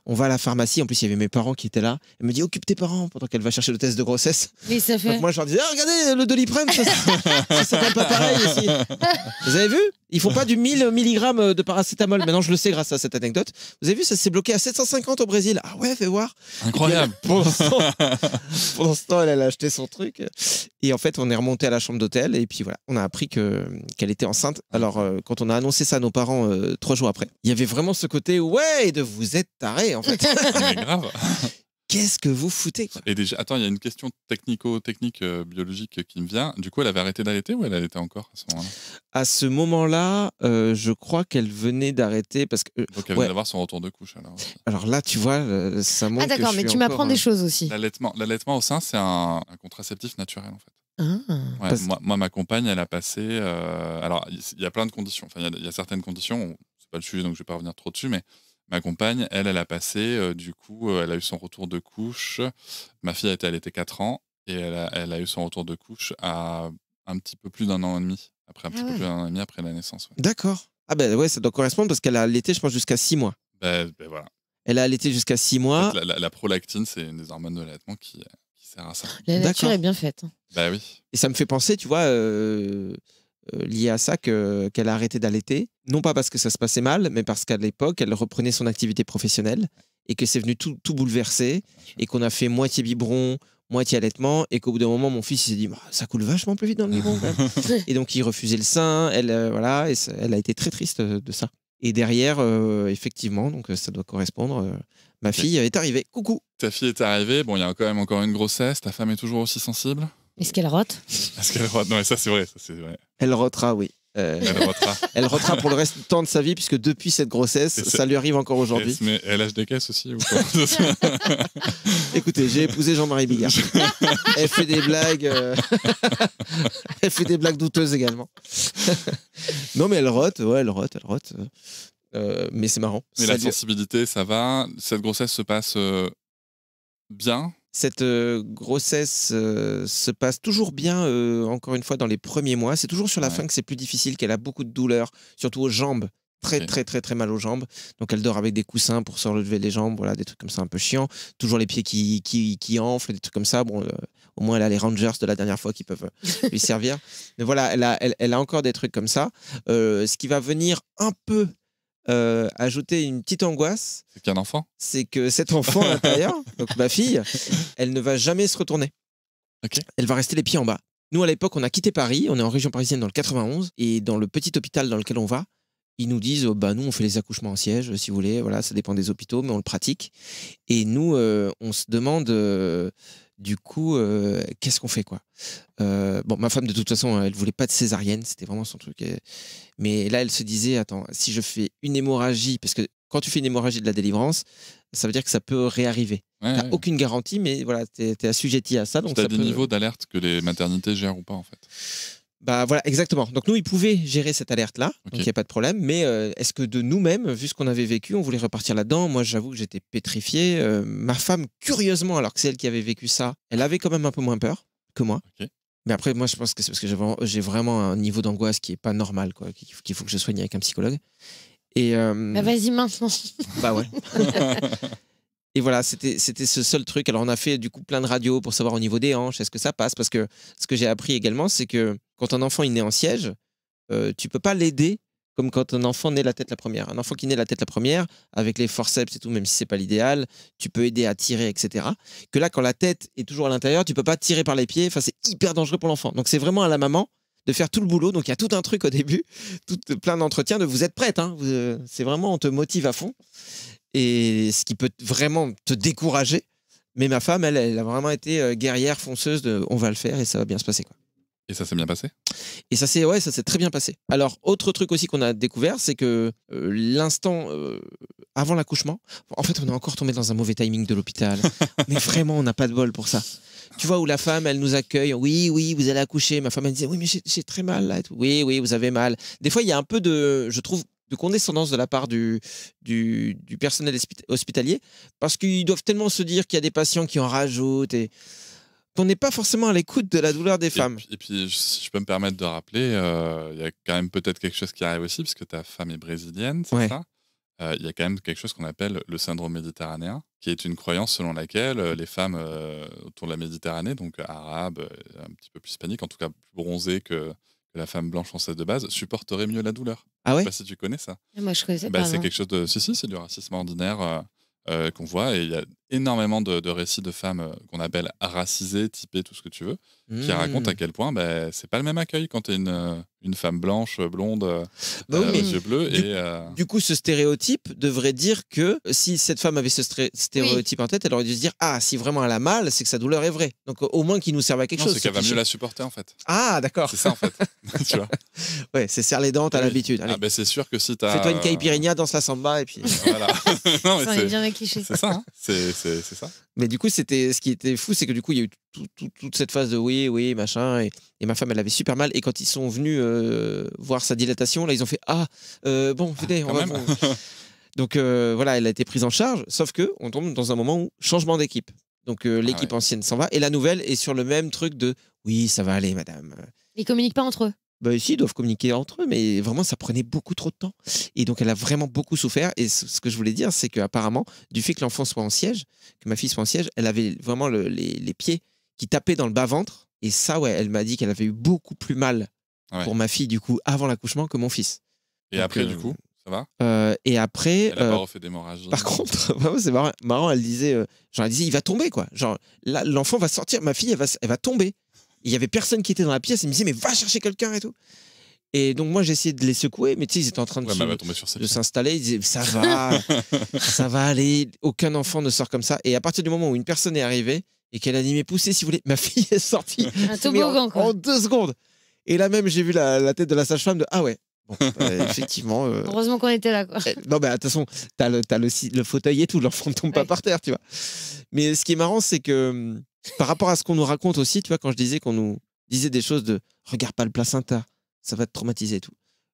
On va à la pharmacie, en plus il y avait mes parents qui étaient là. Elle me dit, occupe tes parents pendant qu'elle va chercher le test de grossesse. Mais ça fait. Donc moi je leur dis, regardez le Doliprane, ça s'appelle pas pareil ici. Vous avez vu? Ils font pas du 1000 mg de paracétamol. Maintenant je le sais grâce à cette anecdote. Vous avez vu, ça s'est bloqué à 750 au Brésil. Ah ouais, fais voir. Incroyable. Pendant ce temps, elle a acheté son truc. Et en fait, on est remonté à la chambre d'hôtel et puis voilà, on a appris qu'elle était enceinte. Alors quand on a annoncé ça à nos parents 3 jours après, il y avait vraiment ce côté, ouais, vous êtes tarés en fait. Mais grave. qu'est-ce que vous foutez quoi. Et déjà, attends, il y a une question technico-technique biologique qui me vient. Du coup, elle avait arrêté d'allaiter ou elle allaitait encore à ce moment-là? À ce moment-là, je crois qu'elle venait d'arrêter parce que. Donc elle venait d'avoir son retour de couche alors. Alors là, tu vois, ça montre. Ah d'accord, que mais je tu suis m'apprends encore, des choses aussi. L'allaitement au sein, c'est un contraceptif naturel en fait. Ah. Ouais, moi, ma compagne, elle a passé. Alors, il y a plein de conditions. Enfin, il y a certaines conditions. C'est pas le sujet, donc je vais pas revenir trop dessus. Mais ma compagne, elle a passé. Du coup, elle a eu son retour de couche. Ma fille elle était 4 ans et elle a eu son retour de couche à un petit peu plus d'un an et demi. Après un petit peu plus d'un an et demi après la naissance. Ouais. D'accord. Ah ben ouais, ça doit correspondre parce qu'elle a allaité, je pense, jusqu'à 6 mois. Ben voilà. Elle a allaité jusqu'à 6 mois. En fait, la prolactine, c'est une des hormones de l'allaitement qui sert à ça. La nature D'accord. est bien faite. Bah oui. Et ça me fait penser, tu vois, lié à ça, qu'elle a arrêté d'allaiter. Non pas parce que ça se passait mal, mais parce qu'à l'époque, elle reprenait son activité professionnelle et que c'est venu tout bouleverser et qu'on a fait moitié biberon, moitié allaitement et qu'au bout d'un moment, mon fils il s'est dit bah, ça coule vachement plus vite dans le biberon quand même. Et donc il refusait le sein. Elle, voilà, et elle a été très triste de ça. Et derrière, effectivement, donc ça doit correspondre. Ma fille est arrivée. Coucou. Ta fille est arrivée. Bon, il y a quand même encore une grossesse. Ta femme est toujours aussi sensible. Est-ce qu'elle rote? Est-ce qu'elle rote? Non, mais ça c'est vrai. Elle rotera, oui. Elle rotera. Elle rotera pour le reste du temps de sa vie, puisque depuis cette grossesse, ça lui arrive encore aujourd'hui. Mais elle lâche des caisses aussi ou quoi? Écoutez, j'ai épousé Jean-Marie Bigard. Elle fait des blagues. Elle fait des blagues douteuses également. Non, mais elle rote. Mais c'est marrant. Mais la sensibilité, ça va. Cette grossesse se passe bien. Cette grossesse se passe toujours bien, encore une fois, dans les premiers mois. C'est toujours sur la fin que c'est plus difficile, qu'elle a beaucoup de douleurs, surtout aux jambes. Très mal aux jambes. Donc elle dort avec des coussins pour se relever les jambes, voilà, des trucs comme ça un peu chiants. Toujours les pieds qui enflent, des trucs comme ça. Bon, au moins elle a les Rangers de la dernière fois qui peuvent lui servir. Mais voilà, elle a encore des trucs comme ça. Ce qui va venir un peu ajouter une petite angoisse. C'est qu'il y a un enfant. C'est que cet enfant à l'intérieur, donc ma fille, elle ne va jamais se retourner. Okay. Elle va rester les pieds en bas. Nous, à l'époque, on a quitté Paris, on est en région parisienne dans le 91, et dans le petit hôpital dans lequel on va, ils nous disent, bah, nous, on fait les accouchements en siège, si vous voulez, voilà, ça dépend des hôpitaux, mais on le pratique. Et nous, on se demande, du coup, qu'est-ce qu'on fait, quoi. Bon, ma femme, de toute façon, elle voulait pas de césarienne, c'était vraiment son truc. Mais là, elle se disait, attends, si je fais une hémorragie, parce que quand tu fais une hémorragie de la délivrance, ça veut dire que ça peut réarriver. T'as aucune garantie, mais voilà, t'es assujetti à ça. Donc tu as des niveaux d'alerte que les maternités gèrent ou pas, en fait. Bah voilà, exactement. Donc nous, ils pouvaient gérer cette alerte-là, donc il n'y a pas de problème. Mais est-ce que de nous-mêmes, vu ce qu'on avait vécu, on voulait repartir là-dedans? Moi, j'avoue que j'étais pétrifié. Ma femme, curieusement, alors que c'est elle qui avait vécu ça, elle avait quand même un peu moins peur que moi. Mais après, moi, je pense que c'est parce que j'ai vraiment un niveau d'angoisse qui est pas normal, quoi, qu'il faut que je soigne avec un psychologue. Et bah vas-y maintenant. Bah ouais. Et voilà, c'était ce seul truc. Alors, on a fait du coup plein de radios pour savoir au niveau des hanches, est-ce que ça passe? Parce que ce que j'ai appris également, c'est que quand un enfant il naît en siège, tu peux pas l'aider comme quand un enfant naît la tête la première. Un enfant qui naît la tête la première, avec les forceps et tout, même si c'est pas l'idéal, tu peux aider à tirer, etc. Que là, quand la tête est toujours à l'intérieur, tu peux pas tirer par les pieds. Enfin, c'est hyper dangereux pour l'enfant. Donc, c'est vraiment à la maman de faire tout le boulot. Donc, il y a tout un truc au début, plein d'entretiens de vous êtes prête. Hein, c'est vraiment, on te motive à fond. Et ce qui peut vraiment te décourager. Mais ma femme, elle a vraiment été guerrière, fonceuse de on va le faire et ça va bien se passer, quoi. Et ça s'est bien passé? Et ça s'est très bien passé. Alors, autre truc aussi qu'on a découvert, c'est que l'instant avant l'accouchement, en fait, on est encore tombé dans un mauvais timing de l'hôpital. Mais vraiment, on n'a pas de bol pour ça. Tu vois, où la femme, elle nous accueille. Oui, vous allez accoucher. Ma femme, elle disait, oui, mais j'ai très mal là. Et tout. Oui, vous avez mal. Des fois, il y a un peu je trouve, de condescendance de la part du personnel hospitalier, parce qu'ils doivent tellement se dire qu'il y a des patients qui en rajoutent et qu'on n'est pas forcément à l'écoute de la douleur des femmes. Et puis, si je peux me permettre de rappeler, il y a quand même peut-être quelque chose qui arrive aussi, parce que ta femme est brésilienne, c'est ça? Il y a quand même quelque chose qu'on appelle le syndrome méditerranéen, qui est une croyance selon laquelle les femmes autour de la Méditerranée, donc arabes, un petit peu plus hispaniques, en tout cas plus bronzées que la femme blanche française de base, supporterait mieux la douleur. Ah ouais? Je sais pas si tu connais ça. Moi, je connaissais pas. C'est quelque chose de... Si, c'est du racisme ordinaire qu'on voit. Et il y a énormément de récits de femmes qu'on appelle racisées, typées, tout ce que tu veux, qui racontent à quel point c'est pas le même accueil quand t'es une femme blanche, blonde, Bah oui, aux mais yeux bleus. Du coup, ce stéréotype devrait dire que si cette femme avait ce stéréotype en tête, elle aurait dû se dire ah, si vraiment elle a mal, c'est que sa douleur est vraie. Donc au moins qu'il nous serve à quelque chose. C'est qu'elle va mieux la supporter en fait. Ah, d'accord. C'est ça en fait. Tu vois. Ouais, c'est serre les dents, t'as l'habitude. Allez. Ah ben c'est sûr que si t'as. Fais-toi une caipirinha, danse la samba et puis. Voilà. Non, mais Ça en est bien un cliché. c'est ça. Hein. C'est ça. Mais du coup, ce qui était fou, c'est que du coup, il y a eu toute cette phase de oui, machin. Et ma femme, elle avait super mal. Et quand ils sont venus voir sa dilatation, là, ils ont fait ah, bon, venez, on va. Donc voilà, elle a été prise en charge. Sauf que on tombe dans un moment où changement d'équipe. Donc l'équipe ancienne s'en va et la nouvelle est sur le même truc de oui, ça va aller, madame. Ils communiquent pas entre eux. Bah ici, ils doivent communiquer entre eux, mais vraiment, ça prenait beaucoup trop de temps. Et donc, elle a vraiment beaucoup souffert. Et ce que je voulais dire, c'est qu'apparemment, du fait que l'enfant soit en siège, que ma fille soit en siège, elle avait vraiment les pieds qui tapaient dans le bas-ventre. Et ça, ouais, elle m'a dit qu'elle avait eu beaucoup plus mal pour ma fille, du coup, avant l'accouchement que mon fils. Et donc, après, du coup, ça va et après... Elle a pas refait d'hémorragie. Par contre, c'est marrant, elle disait, il va tomber, quoi. Genre, là, l'enfant va sortir, ma fille, elle va tomber. Il y avait personne qui était dans la pièce. Il me disait, mais va chercher quelqu'un et tout. Et donc, moi, j'ai essayé de les secouer, mais tu sais, ils étaient en train de s'installer. Ils disaient, ça va, ça va aller. Aucun enfant ne sort comme ça. Et à partir du moment où une personne est arrivée et qu'elle a dit, mais poussez si vous voulez, ma fille est sortie. Un toboggan, quoi. En 2 secondes. Et là même, j'ai vu la tête de la sage-femme de, ah ouais. Bon, effectivement. Heureusement qu'on était là, quoi. Non, mais de toute façon, t'as le fauteuil et tout, l'enfant ne tombe pas par terre, tu vois. Mais ce qui est marrant, c'est que par rapport à ce qu'on nous raconte aussi, tu vois, quand je disais qu'on nous disait des choses de regarde pas le placenta, ça va te traumatiser et tout.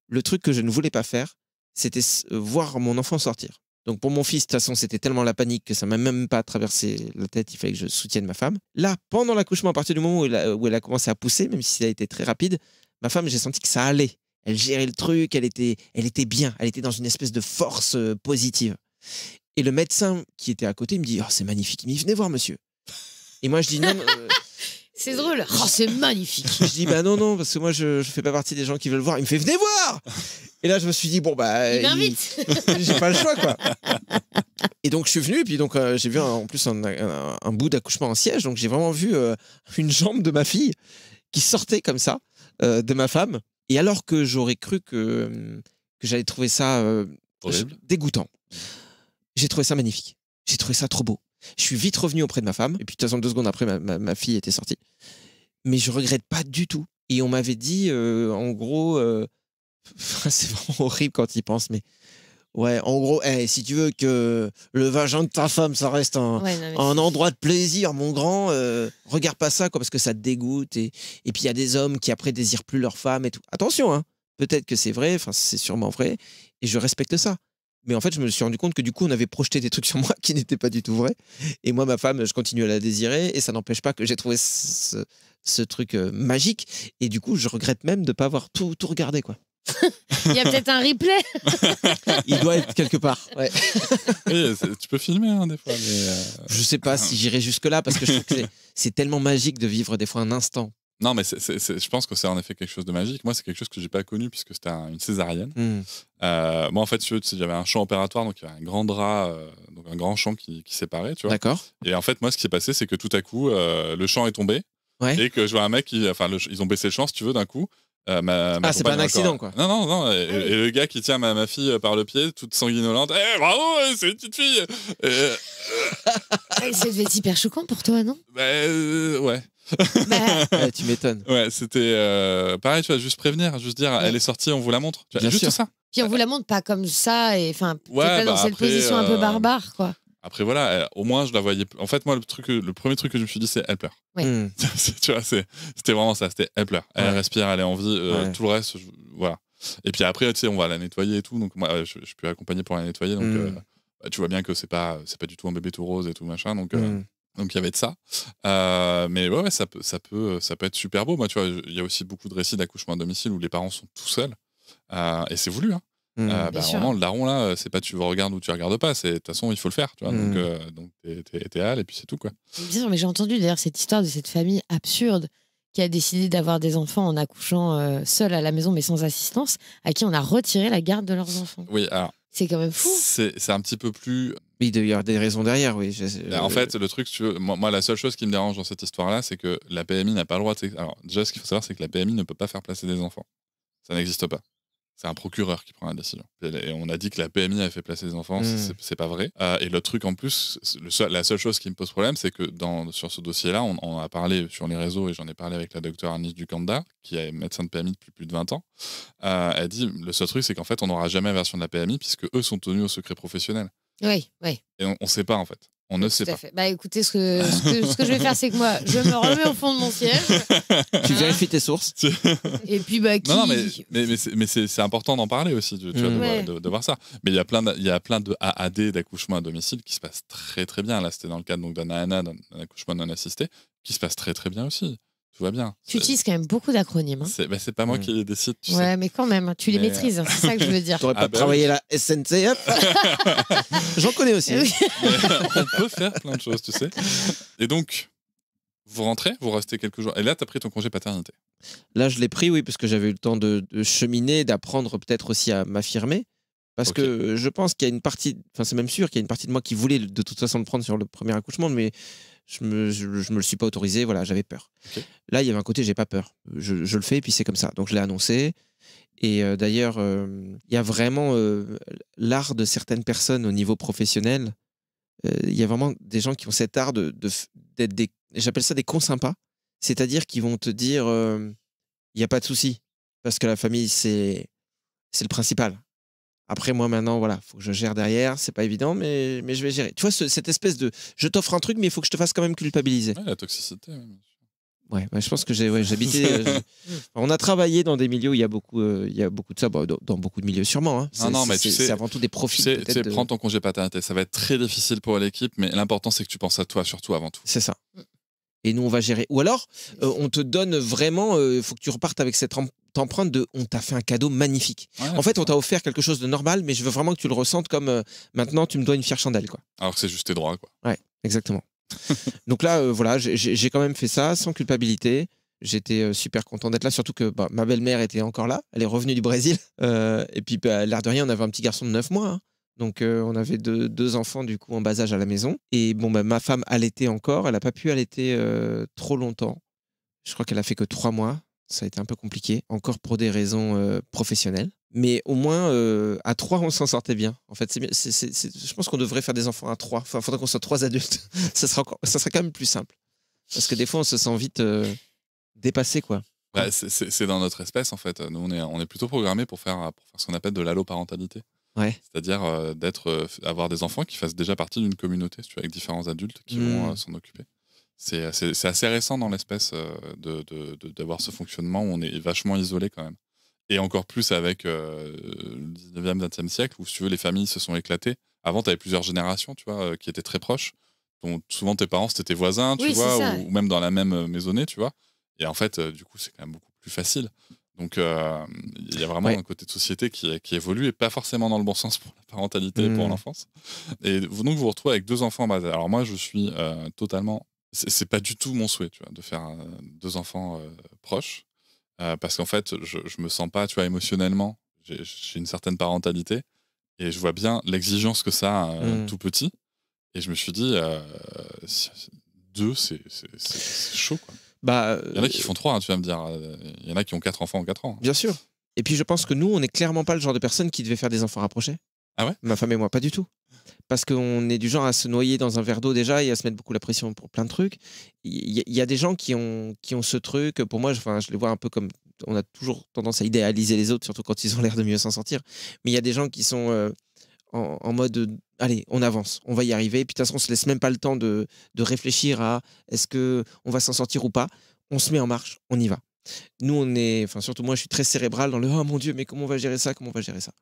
Le truc que je ne voulais pas faire, c'était voir mon enfant sortir. Donc pour mon fils, de toute façon, c'était tellement la panique que ça m'a même pas traversé la tête, il fallait que je soutienne ma femme. Là, pendant l'accouchement, à partir du moment où elle a commencé à pousser, même si ça a été très rapide, ma femme, j'ai senti que ça allait. Elle gérait le truc, elle était bien, elle était dans une espèce de force positive. Et le médecin qui était à côté, il me dit « Oh, c'est magnifique, il venez voir, monsieur ». Et moi, je dis « Non, c'est drôle. Oh, c'est magnifique. Je dis bah non, parce que moi je fais pas partie des gens qui veulent voir. Il me fait venez voir. Et là je me suis dit bon bah il m'invite. J'ai pas le choix quoi. Et donc je suis venu et puis donc j'ai vu en plus un bout d'accouchement en siège, donc j'ai vraiment vu une jambe de ma fille qui sortait comme ça de ma femme. Et alors que j'aurais cru que j'allais trouver ça dégoûtant, j'ai trouvé ça magnifique. J'ai trouvé ça trop beau. Je suis vite revenu auprès de ma femme. Et puis, de toute façon, 2 secondes après, ma fille était sortie. Mais je regrette pas du tout. Et on m'avait dit, en gros, c'est vraiment horrible quand il pense, mais ouais, en gros, si tu veux que le vagin de ta femme, ça reste un endroit de plaisir, mon grand, regarde pas ça, quoi, parce que ça te dégoûte. Et puis, il y a des hommes qui, après, désirent plus leur femme et tout. Attention, hein, peut-être que c'est vrai, enfin, c'est sûrement vrai. Et je respecte ça. Mais en fait, je me suis rendu compte que du coup, on avait projeté des trucs sur moi qui n'étaient pas du tout vrais. Et moi, ma femme, je continue à la désirer. Et ça n'empêche pas que j'ai trouvé ce truc magique. Et du coup, je regrette même de ne pas avoir tout regardé, quoi. Il y a peut-être un replay. Il doit être quelque part. Ouais. Oui, tu peux filmer hein, des fois. Mais je sais pas si j'irai jusque-là parce que je trouve que c'est tellement magique de vivre des fois un instant. Non, mais je pense que c'est en effet quelque chose de magique. Moi, c'est quelque chose que j'ai pas connu puisque c'était une césarienne. Moi, en fait, j'avais un champ opératoire, donc il y avait un grand drap, donc un grand champ qui séparait, tu vois. D'accord. Et en fait, moi, ce qui s'est passé, c'est que tout à coup, le champ est tombé et que je vois un mec ils ont baissé le champ, si tu veux, d'un coup. C'est pas un accident, quoi. Non. Et le gars qui tient ma fille par le pied, toute sanguinolente, bravo, c'est une petite fille. Ça devait être hyper choquant pour toi, non? Ouais. Ouais, tu m'étonnes. Ouais, c'était pareil, tu vois, juste prévenir, juste dire, elle est sortie, on vous la montre. Tu vois, juste ça. Puis on vous la montre pas comme ça, et enfin, pas dans cette après, position un peu barbare, quoi. Après, voilà, au moins, je la voyais. En fait, moi, le premier truc que je me suis dit, c'est elle pleure. Oui. Tu vois, c'était vraiment ça, c'était elle pleure. Elle respire, elle est en vie, tout le reste, voilà. Et puis après, tu sais, on va la nettoyer et tout. Donc, moi, je peux accompagner pour la nettoyer. Donc, tu vois bien que c'est pas du tout un bébé tout rose et tout machin. Donc, il y avait de ça. Mais ouais, ça peut être super beau. Moi, tu vois, il y a aussi beaucoup de récits d'accouchement à domicile où les parents sont tout seuls. Et c'est voulu, hein. Vraiment, le daron, là, c'est pas tu regardes ou tu regardes pas. De toute façon, il faut le faire. Tu vois, donc t'es hal et puis c'est tout, quoi. Bien sûr, mais j'ai entendu d'ailleurs cette histoire de cette famille absurde qui a décidé d'avoir des enfants en accouchant seul à la maison mais sans assistance, à qui on a retiré la garde de leurs enfants. Oui, alors. C'est quand même fou. C'est un petit peu plus Il doit y avoir des raisons derrière, oui. En fait, le truc, tu veux, moi, la seule chose qui me dérange dans cette histoire-là, c'est que la PMI n'a pas le droit de... Alors, déjà, ce qu'il faut savoir, c'est que la PMI ne peut pas faire placer des enfants. Ça n'existe pas. C'est un procureur qui prend la décision. Et on a dit que la PMI a fait placer des enfants, c'est pas vrai. Et le truc en plus, la seule chose qui me pose problème, c'est que sur ce dossier-là, on a parlé sur les réseaux, et j'en ai parlé avec la docteure Anis Dukanda, qui est médecin de PMI depuis plus de 20 ans. Elle dit, le seul truc, c'est qu'en fait, on n'aura jamais la version de la PMI, puisque eux sont tenus au secret professionnel. Oui. Et on ne sait pas, en fait. On ne sait Tout à pas. fait. Bah écoutez, ce que je vais faire, c'est que moi, je me remets au fond de mon siège. Tu vérifies tes sources. Et puis, bah, qui... Non, mais c'est important d'en parler aussi, tu vois, de voir ça. Mais il y a plein de AAD, d'accouchement à domicile, qui se passent très très bien. Là, c'était dans le cadre d'un ANA, d'un accouchement non assisté, qui se passe très très bien aussi. Tout va bien. Tu utilises quand même beaucoup d'acronymes. Hein. C'est pas moi qui les décide, tu sais. Ouais, mais quand même, tu les maîtrises, hein, c'est ça que je veux dire. T'aurais pas travaillé la SNCF. J'en connais aussi. On peut faire plein de choses, tu sais. Et donc, vous rentrez, vous restez quelques jours. Et là, tu as pris ton congé paternité. Là, je l'ai pris, oui, parce que j'avais eu le temps de cheminer, d'apprendre peut-être aussi à m'affirmer. Parce que je pense qu'il y a une partie, enfin c'est même sûr qu'il y a une partie de moi qui voulait de toute façon le prendre sur le premier accouchement, mais je me le suis pas autorisé, voilà, j'avais peur. Là, il y avait un côté, j'ai pas peur. Je le fais et puis c'est comme ça. Donc je l'ai annoncé. Et d'ailleurs, il y a vraiment l'art de certaines personnes au niveau professionnel. Il y a vraiment des gens qui ont cet art d'être des, j'appelle ça des cons sympas. C'est-à-dire qu'ils vont te dire, il n'y a pas de souci, parce que la famille, c'est le principal. Après, moi, maintenant, voilà, faut que je gère derrière. C'est pas évident, mais je vais gérer. Tu vois, cette espèce de... Je t'offre un truc, mais il faut que je te fasse quand même culpabiliser. Ouais, la toxicité. Ouais, je pense que j'habitais... On a travaillé dans des milieux où il y a beaucoup de ça, dans beaucoup de milieux sûrement. Hein. Non, mais tu sais, c'est avant tout des profils. Tu sais, prends ton congé paternité. Ça va être très difficile pour l'équipe, mais l'important, c'est que tu penses à toi, surtout avant tout. C'est ça. Et nous, on va gérer. Ou alors, on te donne vraiment... Il faut que tu repartes avec cette empreinte de on t'a fait un cadeau magnifique. Ouais, en fait, on t'a offert quelque chose de normal, mais je veux vraiment que tu le ressentes comme maintenant, tu me dois une fière chandelle. Quoi. Alors que c'est juste tes droits. Quoi. Ouais, exactement. Donc là, voilà, j'ai quand même fait ça sans culpabilité. J'étais super content d'être là, surtout que ma belle-mère était encore là. Elle est revenue du Brésil. Et puis, l'air de rien, on avait un petit garçon de 9 mois. Hein. Donc, on avait deux enfants, du coup, en bas âge à la maison. Et bon, ma femme allaitait encore. Elle n'a pas pu allaiter trop longtemps. Je crois qu'elle a fait que 3 mois. Ça a été un peu compliqué, encore pour des raisons professionnelles. Mais au moins, à 3, on s'en sortait bien. En fait, je pense qu'on devrait faire des enfants à 3. Enfin, il faudrait qu'on soit 3 adultes. ça serait quand même plus simple. Parce que des fois, on se sent vite dépassé, quoi. Ouais, c'est dans notre espèce, en fait. Nous, on est plutôt programmés pour faire ce qu'on appelle de l'alloparentalité. Ouais. C'est-à-dire avoir des enfants qui fassent déjà partie d'une communauté, tu vois, avec différents adultes qui vont s'en occuper. C'est assez récent dans l'espèce d'avoir ce fonctionnement où on est vachement isolé quand même. Et encore plus avec le 19e, 20e siècle où, si tu veux, les familles se sont éclatées. Avant, tu avais plusieurs générations, tu vois, qui étaient très proches. Donc, souvent, tes parents, c'était tes voisins, tu vois, ou même dans la même maisonnée, tu vois. Et en fait, du coup, c'est quand même beaucoup plus facile. Donc, il y a vraiment un côté de société qui évolue et pas forcément dans le bon sens pour la parentalité et pour l'enfance. Et donc, vous vous retrouvez avec 2 enfants en bas âge. Alors, moi, je suis totalement... C'est pas du tout mon souhait, tu vois, de faire 2 enfants proches. Parce qu'en fait, je me sens pas, tu vois, émotionnellement. J'ai une certaine parentalité et je vois bien l'exigence que ça a tout petit. Et je me suis dit, 2, c'est chaud, quoi. Il y en a qui font 3, hein, tu vas me dire. Il y en a qui ont 4 enfants en 4 ans. Bien sûr. Et puis je pense que nous, on n'est clairement pas le genre de personne qui devait faire des enfants rapprochés. Ah ouais ? Ma femme et moi, pas du tout. Parce qu'on est du genre à se noyer dans un verre d'eau déjà et à se mettre beaucoup la pression pour plein de trucs. Il y a des gens qui ont ce truc. Pour moi, je les vois un peu comme... On a toujours tendance à idéaliser les autres, surtout quand ils ont l'air de mieux s'en sortir. Mais il y a des gens qui sont en mode... allez, on avance, on va y arriver. Et puis de toute façon, on se laisse même pas le temps de réfléchir à est-ce qu'on va s'en sortir ou pas. On se met en marche, on y va. Nous, on est... Enfin, surtout moi, je suis très cérébral dans le « Oh mon Dieu, mais comment on va gérer ça ? Comment on va gérer ça ?»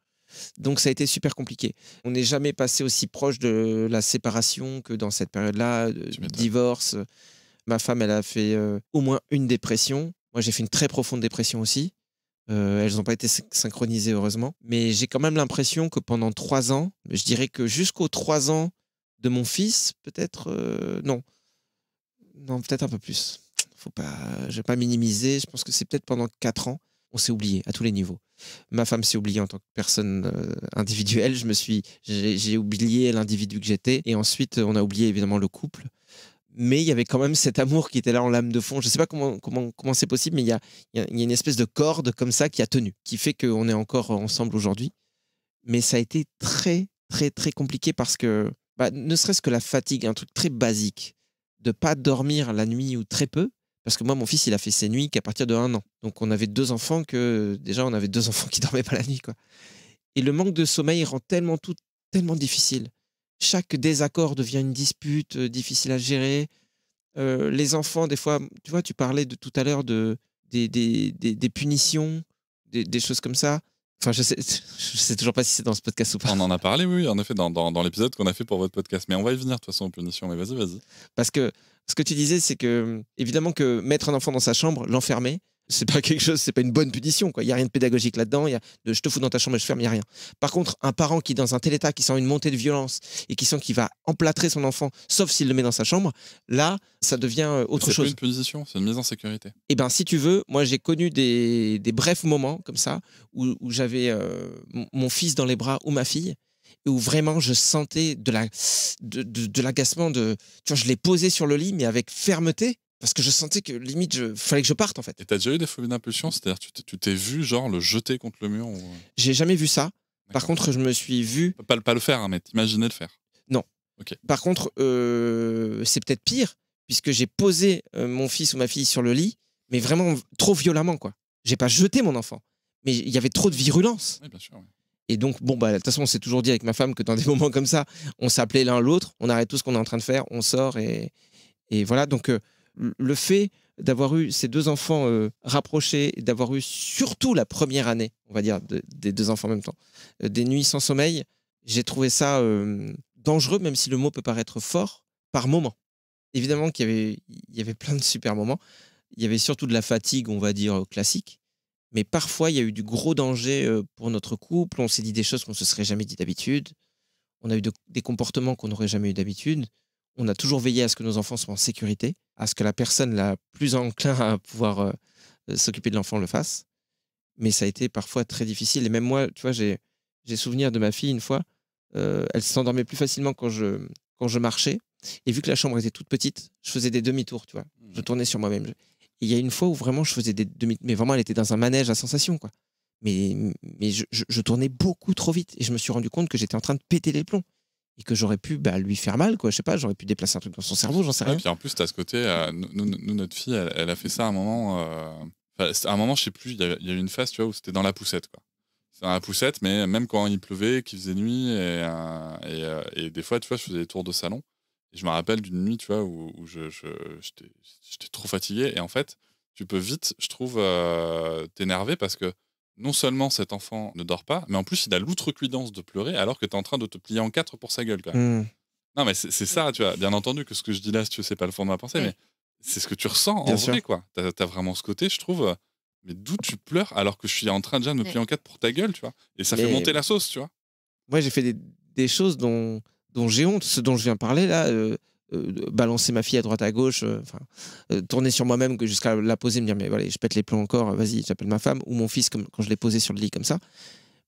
Donc ça a été super compliqué. On n'est jamais passé aussi proche de la séparation que dans cette période-là, du divorce. Ma femme, elle a fait au moins une dépression. Moi, j'ai fait une très profonde dépression aussi. Elles n'ont pas été synchronisées, heureusement. Mais j'ai quand même l'impression que pendant 3 ans, je dirais que jusqu'aux 3 ans de mon fils, peut-être... non, peut-être un peu plus. Je ne vais pas minimiser. Je pense que c'est peut-être pendant 4 ans. on s'est oublié à tous les niveaux. Ma femme s'est oubliée en tant que personne individuelle. J'ai oublié l'individu que j'étais. Et ensuite, on a oublié évidemment le couple. Mais il y avait quand même cet amour qui était là en lame de fond. Je ne sais pas comment c'est possible, mais il y a une espèce de corde comme ça qui a tenu, qui fait qu'on est encore ensemble aujourd'hui. Mais ça a été très, très, très compliqué parce que, ne serait-ce que la fatigue, un truc très basique, de ne pas dormir la nuit ou très peu. Parce que moi, mon fils, il a fait ses nuits qu'à partir de 1 an. Donc, on avait 2 enfants déjà, on avait 2 enfants qui dormaient pas la nuit, quoi. Et le manque de sommeil rend tellement tout tellement difficile. Chaque désaccord devient une dispute difficile à gérer. Les enfants, des fois, tu vois, tu parlais de tout à l'heure des punitions, des choses comme ça. Enfin, je sais toujours pas si c'est dans ce podcast ou pas. On en a parlé, oui, en effet, dans l'épisode qu'on a fait pour votre podcast. Mais on va y venir, de toute façon, aux punitions. Mais vas-y. Parce que ce que tu disais, c'est que, évidemment, que mettre un enfant dans sa chambre, l'enfermer, c'est pas quelque chose, c'est pas une bonne punition, quoi. Il y a rien de pédagogique là-dedans. Il y a de je te fous dans ta chambre et je ferme, il y a rien. Par contre, un parent qui, dans un tel état, qui sent une montée de violence et qui sent qu'il va emplâtrer son enfant, sauf s'il le met dans sa chambre, là, ça devient autre chose. C'est pas une punition, c'est une mise en sécurité. Eh bien, si tu veux, moi, j'ai connu des brefs moments comme ça où j'avais mon fils dans les bras ou ma fille, et où vraiment je sentais de l'agacement. Tu vois, je l'ai posé sur le lit, mais avec fermeté. Parce que je sentais que limite, fallait que je parte en fait. Et t'as déjà eu des phobies d'impulsion? C'est-à-dire tu t'es vu genre le jeter contre le mur ou... J'ai jamais vu ça. Par contre, je me suis vu... Pas le faire, hein, mais t'imaginer le faire. Non. Okay. Par contre, c'est peut-être pire, puisque j'ai posé mon fils ou ma fille sur le lit, mais vraiment trop violemment, quoi. J'ai pas jeté mon enfant, mais il y avait trop de virulence. Oui, bien sûr, oui. Et donc, bon, de toute façon, on s'est toujours dit avec ma femme que dans des moments comme ça, on s'appelait l'un l'autre, on arrête tout ce qu'on est en train de faire, on sort et voilà. Donc... le fait d'avoir eu ces 2 enfants rapprochés, d'avoir eu surtout la première année, on va dire, des 2 enfants en même temps, des nuits sans sommeil, j'ai trouvé ça dangereux, même si le mot peut paraître fort, par moment. Évidemment qu'il y avait plein de super moments. Il y avait surtout de la fatigue, on va dire, classique. Mais parfois, il y a eu du gros danger pour notre couple. On s'est dit des choses qu'on ne se serait jamais dit d'habitude. On a eu des comportements qu'on n'aurait jamais eu d'habitude. On a toujours veillé à ce que nos enfants soient en sécurité, à ce que la personne la plus enclin à pouvoir s'occuper de l'enfant le fasse. Mais ça a été parfois très difficile. Et même moi, tu vois, j'ai souvenir de ma fille une fois, elle s'endormait plus facilement quand je marchais. Et vu que la chambre était toute petite, je faisais des demi-tours, tu vois. Je tournais sur moi-même. Et il y a une fois où vraiment je faisais des demi-tours. Mais vraiment, elle était dans un manège à sensation, quoi. Mais je tournais beaucoup trop vite. Et je me suis rendu compte que j'étais en train de péter les plombs. Et que j'aurais pu lui faire mal, quoi. Je sais pas, j'aurais pu déplacer un truc dans son cerveau, j'en sais rien. Et puis en plus, tu as ce côté, nous, notre fille, elle a fait ça à un moment, à un moment, je sais plus, il y a eu une phase, tu vois, où c'était dans la poussette, quoi. C'est dans la poussette, mais même quand il pleuvait, qu'il faisait nuit, et des fois, tu vois, je faisais des tours de salon. Et je me rappelle d'une nuit, tu vois, où j'étais trop fatigué. Et en fait, tu peux vite, je trouve, t'énerver parce que non seulement cet enfant ne dort pas, mais en plus, il a l'outrecuidance de pleurer alors que tu es en train de te plier en 4 pour sa gueule, quand même. Non, mais c'est ça, tu vois. Bien entendu que ce que je dis là, si tu veux, c'est pas le fond de ma pensée, mais c'est ce que tu ressens en vrai, quoi. T'as vraiment ce côté, je trouve, mais d'où tu pleures alors que je suis en train déjà de me plier en 4 pour ta gueule, tu vois. Et ça fait monter la sauce, tu vois. Moi, j'ai fait des choses dont j'ai honte, ce dont je viens de parler là. Balancer ma fille à droite à gauche, tourner sur moi-même jusqu'à la poser, me dire mais voilà, je pète les plombs encore, vas-y, j'appelle ma femme, ou mon fils comme quand je l'ai posé sur le lit comme ça.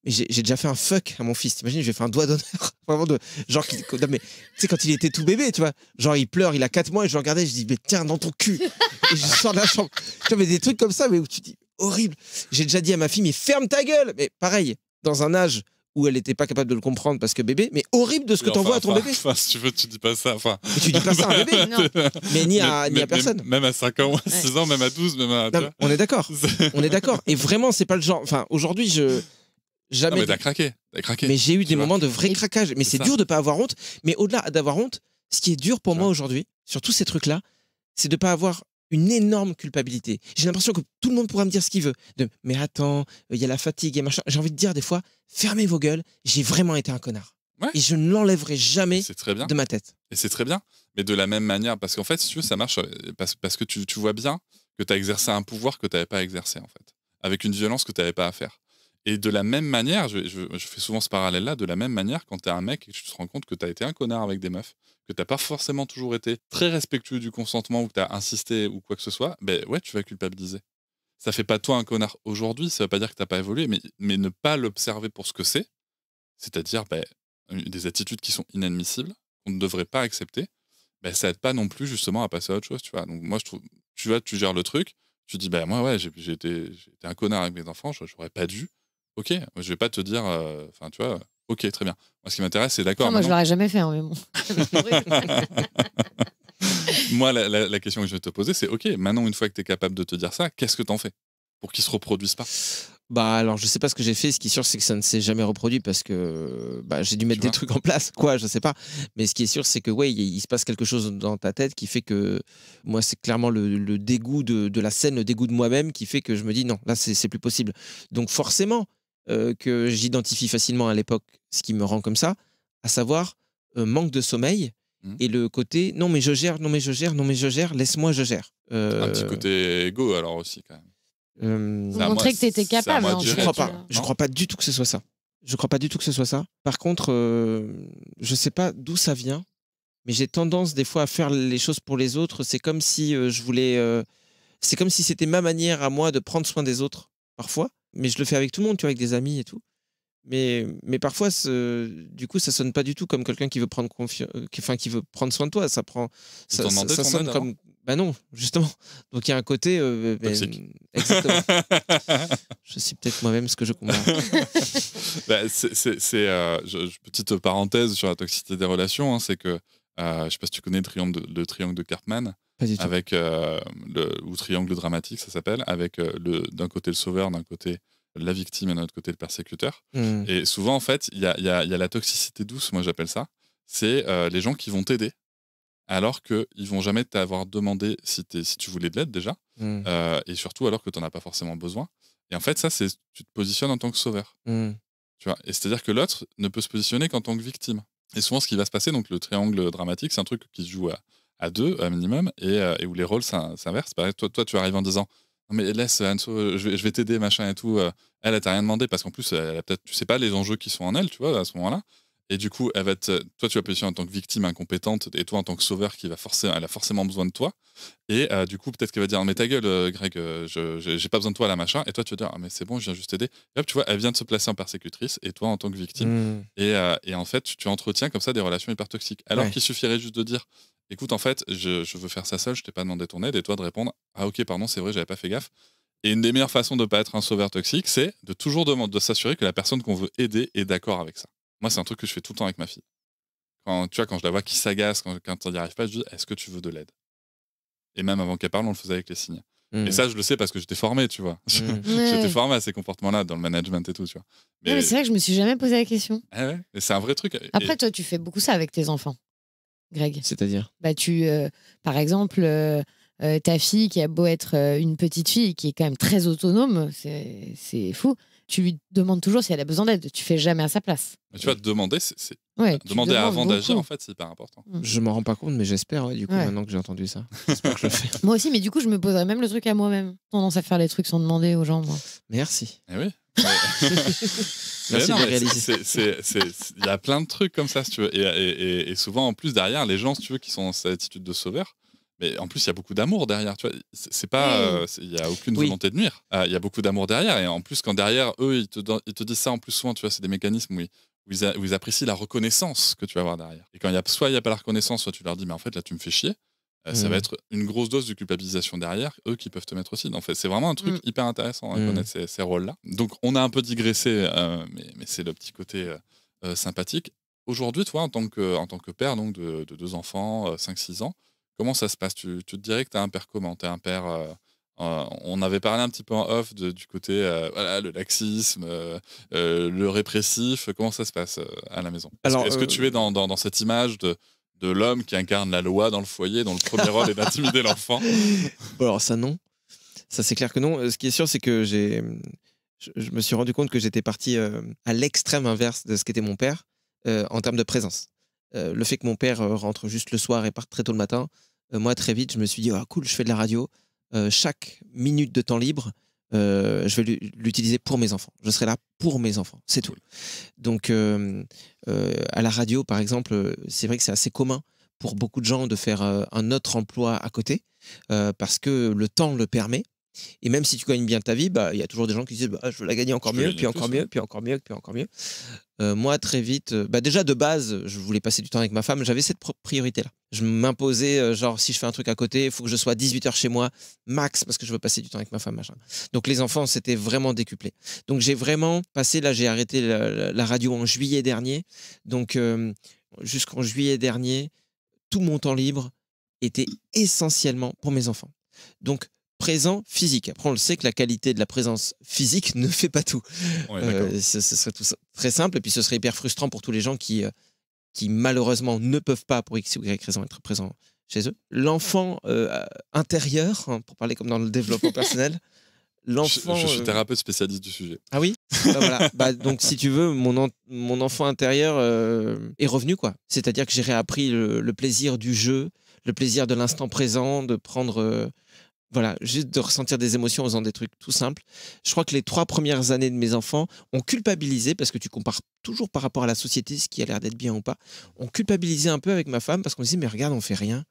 Mais j'ai déjà fait un fuck à mon fils, t'imagines, j'ai fait un doigt d'honneur, vraiment de genre mais tu sais quand il était tout bébé, tu vois, genre il pleure, il a 4 mois et je le regardais, je dis mais tiens dans ton cul et je sors de la chambre. Tu vois, mais des trucs comme ça, mais où tu dis horrible. J'ai déjà dit à ma fille mais ferme ta gueule, mais pareil, dans un âge où elle n'était pas capable de le comprendre parce que bébé, mais horrible de ce que t'envoies à ton bébé. Si tu veux, tu dis pas ça. Mais tu dis pas ça à un bébé, non. Mais ni à personne. Même à 5 ans, 6 ans, même à 12, même à... Non, on est d'accord. On est d'accord. Et vraiment, c'est pas le genre... Enfin, aujourd'hui, jamais... Non, mais t'as craqué. Mais j'ai eu des moments de vrai craquage. Mais c'est dur de pas avoir honte. Mais au-delà d'avoir honte, ce qui est dur pour moi aujourd'hui, sur tous ces trucs-là, c'est de pas avoir une énorme culpabilité. J'ai l'impression que tout le monde pourra me dire ce qu'il veut. Mais attends, il y a la fatigue et machin. J'ai envie de dire des fois, fermez vos gueules, j'ai vraiment été un connard. Ouais. Et je ne l'enlèverai jamais de ma tête. Et c'est très bien. Mais de la même manière, parce qu'en fait, si tu veux, ça marche parce que tu vois bien que tu as exercé un pouvoir que tu n'avais pas exercé, en fait. Avec une violence que tu n'avais pas à faire. Et de la même manière, je fais souvent ce parallèle-là, de la même manière, quand tu es un mec et que tu te rends compte que tu as été un connard avec des meufs, que tu n'as pas forcément toujours été très respectueux du consentement ou que tu as insisté ou quoi que ce soit, ben ouais, tu vas culpabiliser. ça fait pas de toi un connard aujourd'hui, ça veut pas dire que t'as pas évolué, mais ne pas l'observer pour ce que c'est-à-dire des attitudes qui sont inadmissibles, qu'on ne devrait pas accepter, ça aide pas non plus justement à passer à autre chose, tu vois. Donc moi, je trouve, tu gères le truc, tu dis, moi, ouais, j'ai été un connard avec mes enfants, j'aurais pas dû. Ok, je vais pas te dire, enfin, tu vois, ok, très bien. Moi, ce qui m'intéresse, c'est d'accord. Non, moi, je l'aurais jamais fait, hein, mais bon. Moi, la question que je vais te poser, c'est ok, maintenant, une fois que tu es capable de te dire ça, qu'est-ce que t'en fais pour qu'ils se reproduisent pas? Alors, je sais pas ce que j'ai fait. Ce qui est sûr, c'est que ça ne s'est jamais reproduit parce que j'ai dû mettre des trucs en place, quoi, je sais pas. Mais ce qui est sûr, c'est que, ouais, il se passe quelque chose dans ta tête qui fait que, moi, c'est clairement le dégoût de la scène, le dégoût de moi-même qui fait que je me dis non, là, c'est plus possible. Donc, forcément, que j'identifie facilement à l'époque ce qui me rend comme ça, à savoir manque de sommeil et le côté non, mais je gère, non, mais je gère, non, mais je gère, laisse-moi, je gère. Un petit côté égo, alors aussi, quand même. Montrer que tu étais capable. Je crois pas du tout que ce soit ça. Je crois pas du tout que ce soit ça. Par contre, je sais pas d'où ça vient, mais j'ai tendance des fois à faire les choses pour les autres. C'est comme si je voulais. C'est comme si c'était ma manière à moi de prendre soin des autres, parfois. Mais je le fais avec tout le monde, tu vois, avec des amis et tout. Mais parfois, du coup, ça sonne pas du tout comme quelqu'un qui veut prendre qui veut prendre soin de toi. Ça sonne comme. Bah non, justement. Donc il y a un côté. Exactement. Je suis peut-être moi-même ce que je comprends. Petite parenthèse sur la toxicité des relations, hein, c'est que je sais pas si tu connais le triangle de Karpman. Pas du tout. Avec ou triangle dramatique, ça s'appelle, avec d'un côté le sauveur, d'un côté la victime et de l'autre côté le persécuteur. Et souvent, en fait, il y a la toxicité douce, moi j'appelle ça. C'est les gens qui vont t'aider alors qu'ils ne vont jamais t'avoir demandé si tu voulais de l'aide déjà, et surtout alors que tu n'en as pas forcément besoin. Et en fait, ça, c'est tu te positionnes en tant que sauveur. Tu vois, et c'est-à-dire que l'autre ne peut se positionner qu'en tant que victime. Et souvent, ce qui va se passer, donc le triangle dramatique, c'est un truc qui se joue à deux, à minimum, et où les rôles s'inversent. Pareil, toi, tu arrives en disant non, mais laisse Anso, je vais t'aider, machin et tout. Elle t'a rien demandé parce qu'en plus, elle a peut-être, tu sais pas les enjeux qui sont en elle, tu vois, à ce moment-là. Et du coup, toi, tu vas positionner en tant que victime incompétente et toi en tant que sauveur elle a forcément besoin de toi. Et du coup, peut-être qu'elle va dire mais ta gueule, Greg, j'ai pas besoin de toi là, machin. Et toi, tu vas dire ah, mais c'est bon, je viens juste t'aider. Et hop, tu vois, elle vient de se placer en persécutrice et toi en tant que victime. Et en fait, tu entretiens comme ça des relations hyper toxiques. Alors qu'il suffirait juste de dire écoute, en fait, je veux faire ça seul, je t'ai pas demandé ton aide, et toi de répondre ah ok, pardon, c'est vrai, j'avais pas fait gaffe. Et une des meilleures façons de pas être un sauveur toxique, c'est de toujours de s'assurer que la personne qu'on veut aider est d'accord avec ça. Moi, c'est un truc que je fais tout le temps avec ma fille. Quand je la vois qui s'agace, quand elle n'y arrive pas, je dis est-ce que tu veux de l'aide? Et même avant qu'elle parle, on le faisait avec les signes. Et ça, je le sais parce que j'étais formé, tu vois. J'étais formé à ces comportements-là dans le management et tout, tu vois. Mais c'est vrai que je me suis jamais posé la question. Ah ouais, et c'est un vrai truc. Après, toi, tu fais beaucoup ça avec tes enfants, Greg. C'est-à-dire par exemple, ta fille qui a beau être une petite fille qui est quand même très autonome, c'est fou. Tu lui demandes toujours si elle a besoin d'aide. Tu fais jamais à sa place. Mais tu vas te demander, demander avant d'agir, en fait, c'est hyper important. Je m'en rends pas compte, mais j'espère, du coup, maintenant que j'ai entendu ça. J'espère que je le fais. Moi aussi, mais du coup, je me poserais même le truc à moi-même. Tendance à faire les trucs sans demander aux gens, moi. Merci. Eh oui. Merci de réaliser. Il y a plein de trucs comme ça, si tu veux. Et souvent, en plus, derrière, les gens, si tu veux, qui sont dans cette attitude de sauveur, mais en plus, il y a beaucoup d'amour derrière. Tu vois, c'est pas, il y a aucune volonté de nuire. Il y a beaucoup d'amour derrière. Et en plus, quand derrière eux, ils te disent ça, en plus souvent, tu vois, c'est des mécanismes où ils apprécient la reconnaissance que tu vas avoir derrière. Et quand soit il y a pas la reconnaissance, soit tu leur dis, mais en fait, là, tu me fais chier. Ça va être une grosse dose de culpabilisation derrière, eux qui peuvent te mettre aussi. En fait, c'est vraiment un truc hyper intéressant à connaître ces rôles-là. Donc, on a un peu digressé, mais c'est le petit côté sympathique. Aujourd'hui, toi, en tant que père donc de 2 enfants, 5-6 ans, comment ça se passe? Tu te dirais que tu as un père comment? Tu es un père... on avait parlé un petit peu en off du côté le laxisme, le répressif. Comment ça se passe à la maison? Est-ce que tu es dans cette image de l'homme qui incarne la loi dans le foyer, dont le premier rôle est d'intimider l'enfant? Bon, alors ça, non. Ça, c'est clair que non. Ce qui est sûr, c'est que je me suis rendu compte que j'étais parti à l'extrême inverse de ce qu'était mon père en termes de présence. Le fait que mon père rentre juste le soir et parte très tôt le matin, moi, très vite, je me suis dit, oh, cool, je fais de la radio. Chaque minute de temps libre, je vais l'utiliser pour mes enfants. Je serai là pour mes enfants, c'est tout. Donc, à la radio, par exemple, c'est vrai que c'est assez commun pour beaucoup de gens de faire un autre emploi à côté, parce que le temps le permet. Et même si tu gagnes bien ta vie, il y a toujours des gens qui disent je veux la gagner encore mieux, puis encore mieux, puis encore mieux, puis encore mieux. Moi, très vite, déjà de base, je voulais passer du temps avec ma femme, j'avais cette priorité-là. Je m'imposais, genre, si je fais un truc à côté, il faut que je sois à 18h chez moi, max, parce que je veux passer du temps avec ma femme, machin. Donc les enfants, c'était vraiment décuplé. Donc j'ai vraiment passé, là, j'ai arrêté la radio en juillet dernier. Donc jusqu'en juillet dernier, tout mon temps libre était essentiellement pour mes enfants. Donc, présent physique. Après, on le sait que la qualité de la présence physique ne fait pas tout. Ouais, ce serait tout très simple et puis ce serait hyper frustrant pour tous les gens qui malheureusement ne peuvent pas, pour X ou Y raison, être présents chez eux. L'enfant intérieur, hein, pour parler comme dans le développement personnel, l'enfant... Je suis thérapeute spécialiste du sujet. Ah oui. Voilà. Donc, si tu veux, mon enfant intérieur est revenu, quoi. C'est-à-dire que j'ai réappris le plaisir du jeu, le plaisir de l'instant présent, de prendre... Voilà, juste de ressentir des émotions en faisant des trucs tout simples. Je crois que les 3 premières années de mes enfants ont culpabilisé, parce que tu compares toujours par rapport à la société, ce qui a l'air d'être bien ou pas, ont culpabilisé un peu avec ma femme, parce qu'on disait, mais regarde, on fait rien,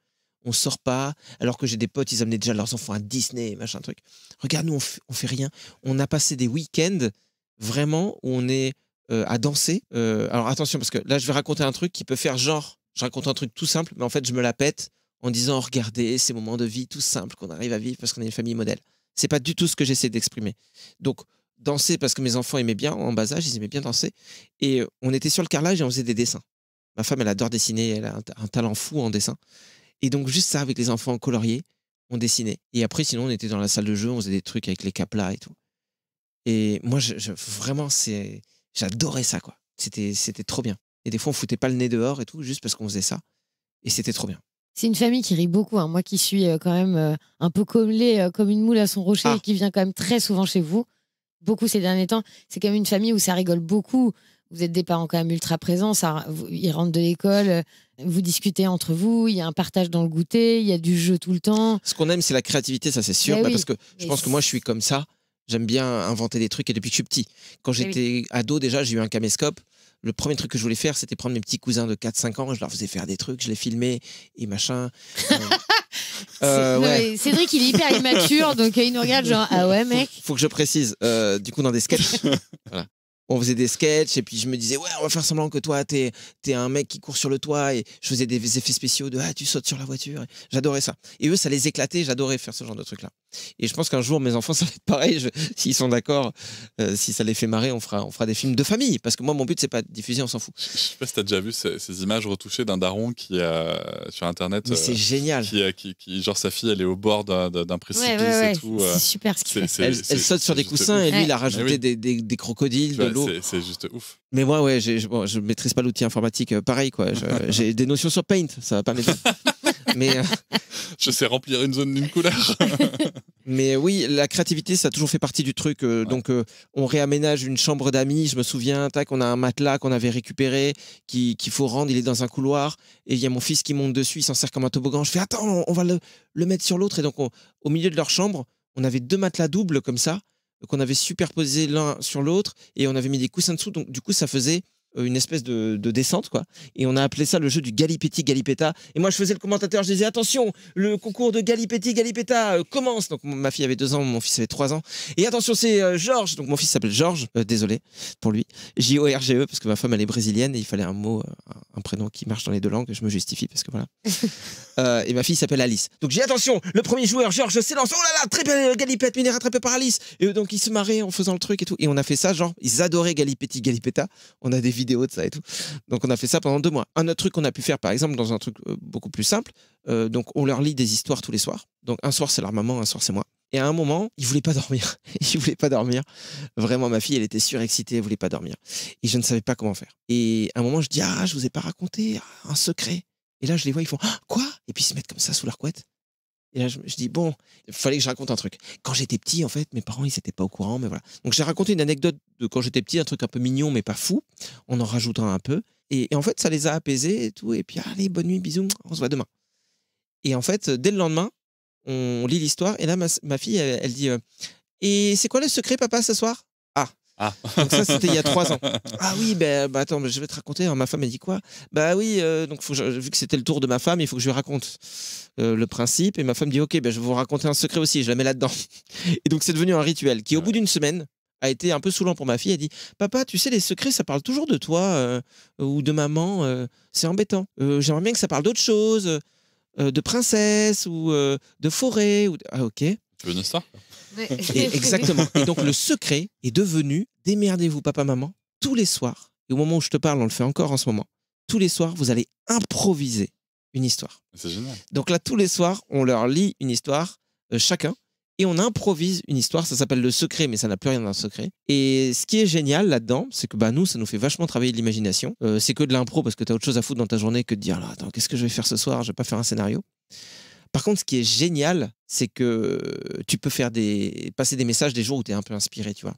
on sort pas, alors que j'ai des potes, ils amenaient déjà leurs enfants à Disney, machin truc. Regarde, nous, on fait rien. On a passé des week-ends, vraiment, où on est à danser. Alors attention, parce que là, je vais raconter un truc qui peut faire genre, je raconte un truc tout simple, mais en fait, je me la pète, en disant regardez ces moments de vie tout simples qu'on arrive à vivre parce qu'on est une famille modèle. C'est pas du tout ce que j'essaie d'exprimer. Donc danser parce que mes enfants aimaient bien en bas âge, ils aimaient bien danser et on était sur le carrelage et on faisait des dessins. Ma femme elle adore dessiner, elle a un talent fou en dessin et donc juste ça avec les enfants coloriés, on dessinait et après sinon on était dans la salle de jeu, on faisait des trucs avec les caplas et tout. Et moi vraiment j'adorais ça quoi. C'était trop bien. Et des fois on foutait pas le nez dehors et tout juste parce qu'on faisait ça et c'était trop bien. C'est une famille qui rit beaucoup. Hein. Moi qui suis quand même un peu collée comme une moule à son rocher et qui vient quand même très souvent chez vous, beaucoup ces derniers temps, c'est quand même une famille où ça rigole beaucoup. Vous êtes des parents quand même ultra présents. Ils rentrent de l'école, vous discutez entre vous, il y a un partage dans le goûter, il y a du jeu tout le temps. Ce qu'on aime, c'est la créativité, ça c'est sûr. Oui. Parce que je pense que moi je suis comme ça. J'aime bien inventer des trucs et depuis que je suis petit. Quand j'étais ado, déjà, j'ai eu un caméscope. Le premier truc que je voulais faire, c'était prendre mes petits cousins de 4-5 ans, je leur faisais faire des trucs, je les filmais et machin. Ouais. Cédric, il est hyper immature, donc il nous regarde genre ah ouais mec. Faut que je précise, du coup dans des sketchs, voilà. On faisait des sketchs et puis je me disais ouais on va faire semblant que toi t'es un mec qui court sur le toit et je faisais des effets spéciaux de tu sautes sur la voiture. J'adorais ça. Et eux ça les éclatait, j'adorais faire ce genre de trucs là. Et je pense qu'un jour mes enfants ça va être pareil, s'ils sont d'accord, si ça les fait marrer on fera des films de famille parce que moi mon but c'est pas de diffuser, on s'en fout. Je sais pas si t'as déjà vu ces images retouchées d'un daron qui sur internet. Mais c'est génial. Qui genre sa fille elle est au bord d'un précipice et tout. C'est super ce qu'il fait. Elle saute sur des coussins et lui il a rajouté des crocodiles, de l'eau. C'est juste ouf. Mais moi, ouais, je maîtrise pas l'outil informatique. Pareil, quoi. J'ai des notions sur Paint, ça va pas m'aider. Mais je sais remplir une zone d'une couleur. Mais oui, la créativité, ça a toujours fait partie du truc. Donc, on réaménage une chambre d'amis. Je me souviens, tac, on a un matelas qu'on avait récupéré, qu'il faut rendre. Il est dans un couloir. Et il y a mon fils qui monte dessus. Il s'en sert comme un toboggan. Je fais, attends, on va le mettre sur l'autre. Et donc, au milieu de leur chambre, on avait 2 matelas doubles comme ça, qu'on avait superposés l'un sur l'autre. Et on avait mis des coussins dessous. Donc, du coup, ça faisait une espèce de descente, quoi. Et on a appelé ça le jeu du Galipetti Galipetta. Et moi, je faisais le commentateur, je disais attention, le concours de Galipetti Galipetta commence. Donc ma fille avait 2 ans, mon fils avait 3 ans. Et attention, c'est Georges. Donc mon fils s'appelle Georges, désolé pour lui. J-O-R-G-E, parce que ma femme, elle est brésilienne et il fallait un mot, un prénom qui marche dans les 2 langues. Je me justifie parce que voilà. Et ma fille s'appelle Alice. Donc j'ai dit attention, le premier joueur, Georges, s'élance. Oh là là, très bien, Galipette, mais il est rattrapé par Alice. Et donc ils se marraient en faisant le truc et tout. Et on a fait ça, genre, ils adoraient Galipetti Galipetta. On a des vidéos de ça et tout. Donc on a fait ça pendant 2 mois. Un autre truc qu'on a pu faire, par exemple, dans un truc beaucoup plus simple, donc on leur lit des histoires tous les soirs. Donc un soir c'est leur maman, un soir c'est moi. Et à un moment, ils voulaient pas dormir. Ils voulaient pas dormir. Vraiment, ma fille, elle était surexcitée, elle voulait pas dormir. Et je ne savais pas comment faire. Et à un moment, je dis je vous ai pas raconté un secret. Et là, je les vois, ils font quoi? Et puis ils se mettent comme ça sous leur couette. Et là, je dis, bon, il fallait que je raconte un truc. Quand j'étais petit, en fait, mes parents, ils n'étaient pas au courant, mais voilà. Donc, j'ai raconté une anecdote de quand j'étais petit, un truc un peu mignon, mais pas fou, en rajoutant un peu. Et en fait, ça les a apaisés et tout. Et puis, allez, bonne nuit, bisous, on se voit demain. Et en fait, dès le lendemain, on lit l'histoire. Et là, ma fille, elle dit, et c'est quoi le secret, papa, ce soir? Donc ça, c'était il y a 3 ans. Ah oui, attends, je vais te raconter. Alors, ma femme, elle dit quoi? Bah oui, donc vu que c'était le tour de ma femme, il faut que je lui raconte le principe. Et ma femme dit, ok, je vais vous raconter un secret aussi, je la mets là-dedans. Et donc c'est devenu un rituel qui, au bout d'une semaine, a été un peu saoulant pour ma fille. Elle dit, papa, tu sais, les secrets, ça parle toujours de toi ou de maman. C'est embêtant. J'aimerais bien que ça parle d'autre chose, de princesse ou de forêt. Ah ok. Tu veux une histoire? Exactement. Et donc le secret est devenu, démerdez-vous papa, maman, tous les soirs, et au moment où je te parle, on le fait encore en ce moment, tous les soirs, vous allez improviser une histoire. C'est génial. Donc là, tous les soirs, on leur lit une histoire, chacun, et on improvise une histoire. Ça s'appelle le secret, mais ça n'a plus rien d'un secret. Et ce qui est génial là-dedans, c'est que nous, ça nous fait vachement travailler l'imagination. C'est que de l'impro, parce que tu as autre chose à foutre dans ta journée que de dire, là, attends, qu'est-ce que je vais faire ce soir? Je vais pas faire un scénario. Par contre, ce qui est génial, c'est que tu peux passer des messages des jours où tu es un peu inspiré, tu vois.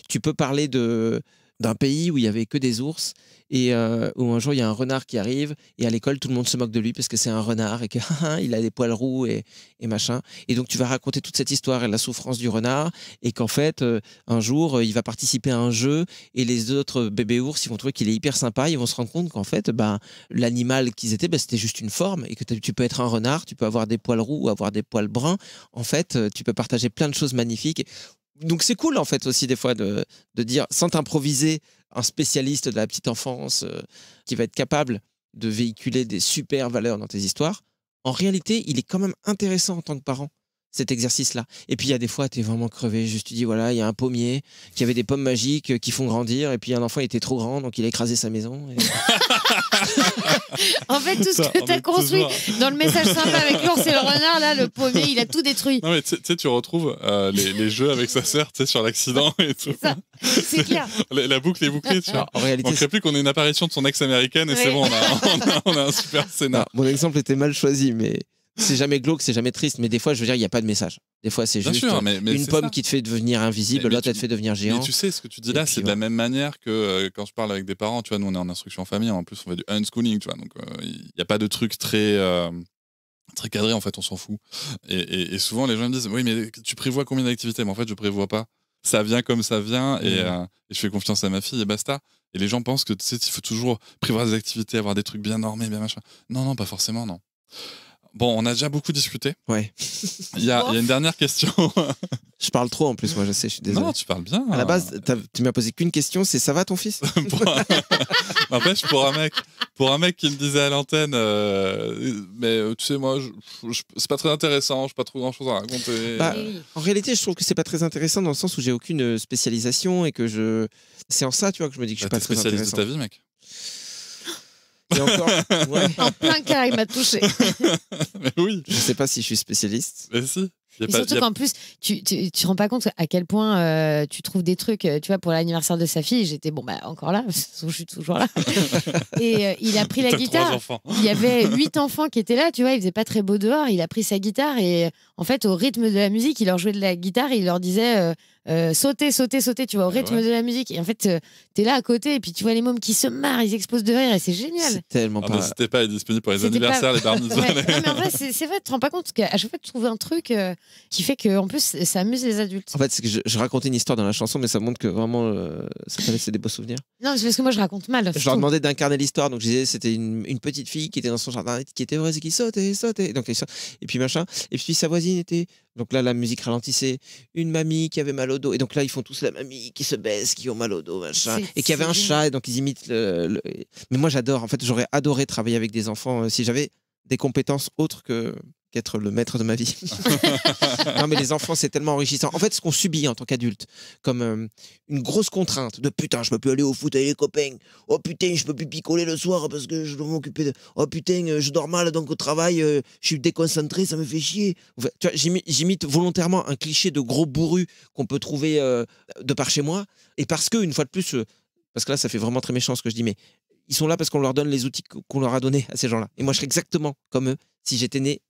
Tu peux parler d'un pays où il y avait que des ours et où un jour il y a un renard qui arrive et à l'école tout le monde se moque de lui parce que c'est un renard et que il a des poils roux et machin. Et donc tu vas raconter toute cette histoire et la souffrance du renard et qu'en fait un jour il va participer à un jeu et les autres bébés ours ils vont trouver qu'il est hyper sympa, ils vont se rendre compte qu'en fait l'animal qu'ils étaient c'était juste une forme et que tu peux être un renard, tu peux avoir des poils roux ou avoir des poils bruns. En fait tu peux partager plein de choses magnifiques. Donc c'est cool en fait aussi des fois de dire, sans t'improviser un spécialiste de la petite enfance qui va être capable de véhiculer des super valeurs dans tes histoires, en réalité il est quand même intéressant en tant que parent cet exercice-là. Et puis il y a des fois tu es vraiment crevé, juste tu dis voilà, il y a un pommier qui avait des pommes magiques qui font grandir et puis un enfant était trop grand donc il a écrasé sa maison. Et... En fait, tout ce que tu as construit dans le message sympa avec l'ours et le renard, là, le pommier, il a tout détruit. Non, mais tu sais, tu retrouves les jeux avec sa sœur, tu sais, sur l'accident et tout. C'est clair. La boucle est bouclée, tu vois. En réalité, on ne crée plus qu'on ait une apparition de son ex américaine et c'est bon, on a un super scénar. Mon exemple était mal choisi, mais c'est jamais glauque, c'est jamais triste. Mais des fois, je veux dire, il n'y a pas de message. Des fois, c'est juste mais une pomme qui te fait devenir invisible, l'autre, elle te fait devenir géant. Mais tu sais, ce que tu dis là, c'est de la même manière que quand je parle avec des parents, tu vois, nous, on est en instruction en famille, en plus, on fait du unschooling, tu vois, donc il n'y a pas de truc très cadré, en fait, on s'en fout. Et souvent, les gens me disent, oui, mais tu prévois combien d'activités? Mais en fait, je prévois pas. Ça vient comme ça vient, et je fais confiance à ma fille, et basta. Et les gens pensent que, tu sais, il faut toujours prévoir des activités, avoir des trucs bien normés, bien machin. Non, pas forcément, non. Bon, on a déjà beaucoup discuté. Ouais. Il y a une dernière question. Je parle trop en plus, moi je sais, je suis désolé. Non, tu parles bien. À la base, tu m'as posé qu'une question, c'est ça va ton fils? N'empêche, pour un mec qui me disait à l'antenne, mais tu sais, moi, c'est pas très intéressant, j'ai pas trop grand chose à raconter. En réalité, je trouve que c'est pas très intéressant dans le sens où j'ai aucune spécialisation et que c'est en ça, tu vois, que je me dis que je suis pas très intéressant. Spécialiste de ta vie, mec. Et encore, ouais. En plein cas, il m'a touché. Mais oui. Je sais pas si je suis spécialiste. Mais si. Et surtout qu'en plus, tu te rends pas compte à quel point tu trouves des trucs. Tu vois, pour l'anniversaire de sa fille, j'étais encore là, je suis toujours là. Et il a pris la guitare. Il y avait 8 enfants qui étaient là, tu vois, il faisait pas très beau dehors. Il a pris sa guitare et en fait, au rythme de la musique, il leur jouait de la guitare et il leur disait sautez, sautez, sautez, tu vois, au rythme de la musique. Et en fait, t'es là à côté et puis tu vois les mômes qui se marrent, ils explosent de rire et c'est génial. C'est tellement pas. N'hésitez pas, il est disponible pour les anniversaires, les bar mitzvahs. Ouais. Non, mais en vrai, c'est vrai, tu te rends pas compte qu'à chaque fois, tu trouves un truc qui fait qu'en plus, ça amuse les adultes. En fait, c'est que je racontais une histoire dans la chanson, mais ça montre que vraiment, ça t'a laissé des beaux souvenirs. Non, c'est parce que moi, je raconte mal. Je leur demandais d'incarner l'histoire, donc je disais c'était une petite fille qui était dans son jardin, qui était heureuse et qui sautait. Donc, et puis machin. Et puis sa voisine était. Donc là, la musique ralentissait. Une mamie qui avait mal au dos. Et donc là, ils font tous la mamie qui se baisse, qui ont mal au dos, machin. Et qui avait un chat, et donc ils imitent Mais moi, j'adore. En fait, j'aurais adoré travailler avec des enfants si j'avais des compétences autres qu'être le maître de ma vie. Non, mais les enfants, c'est tellement enrichissant. En fait, ce qu'on subit en tant qu'adulte, comme une grosse contrainte de putain, je peux plus aller au foot avec les copains. Oh putain, je peux plus picoler le soir parce que je dois m'occuper de. Oh putain, je dors mal donc au travail, je suis déconcentré, ça me fait chier. Enfin, tu vois, j'imite volontairement un cliché de gros bourru qu'on peut trouver de par chez moi. Et parce que, une fois de plus, parce que là, ça fait vraiment très méchant ce que je dis, mais ils sont là parce qu'on leur donne les outils qu'on leur a donnés à ces gens-là. Et moi, je serais exactement comme eux si j'étais né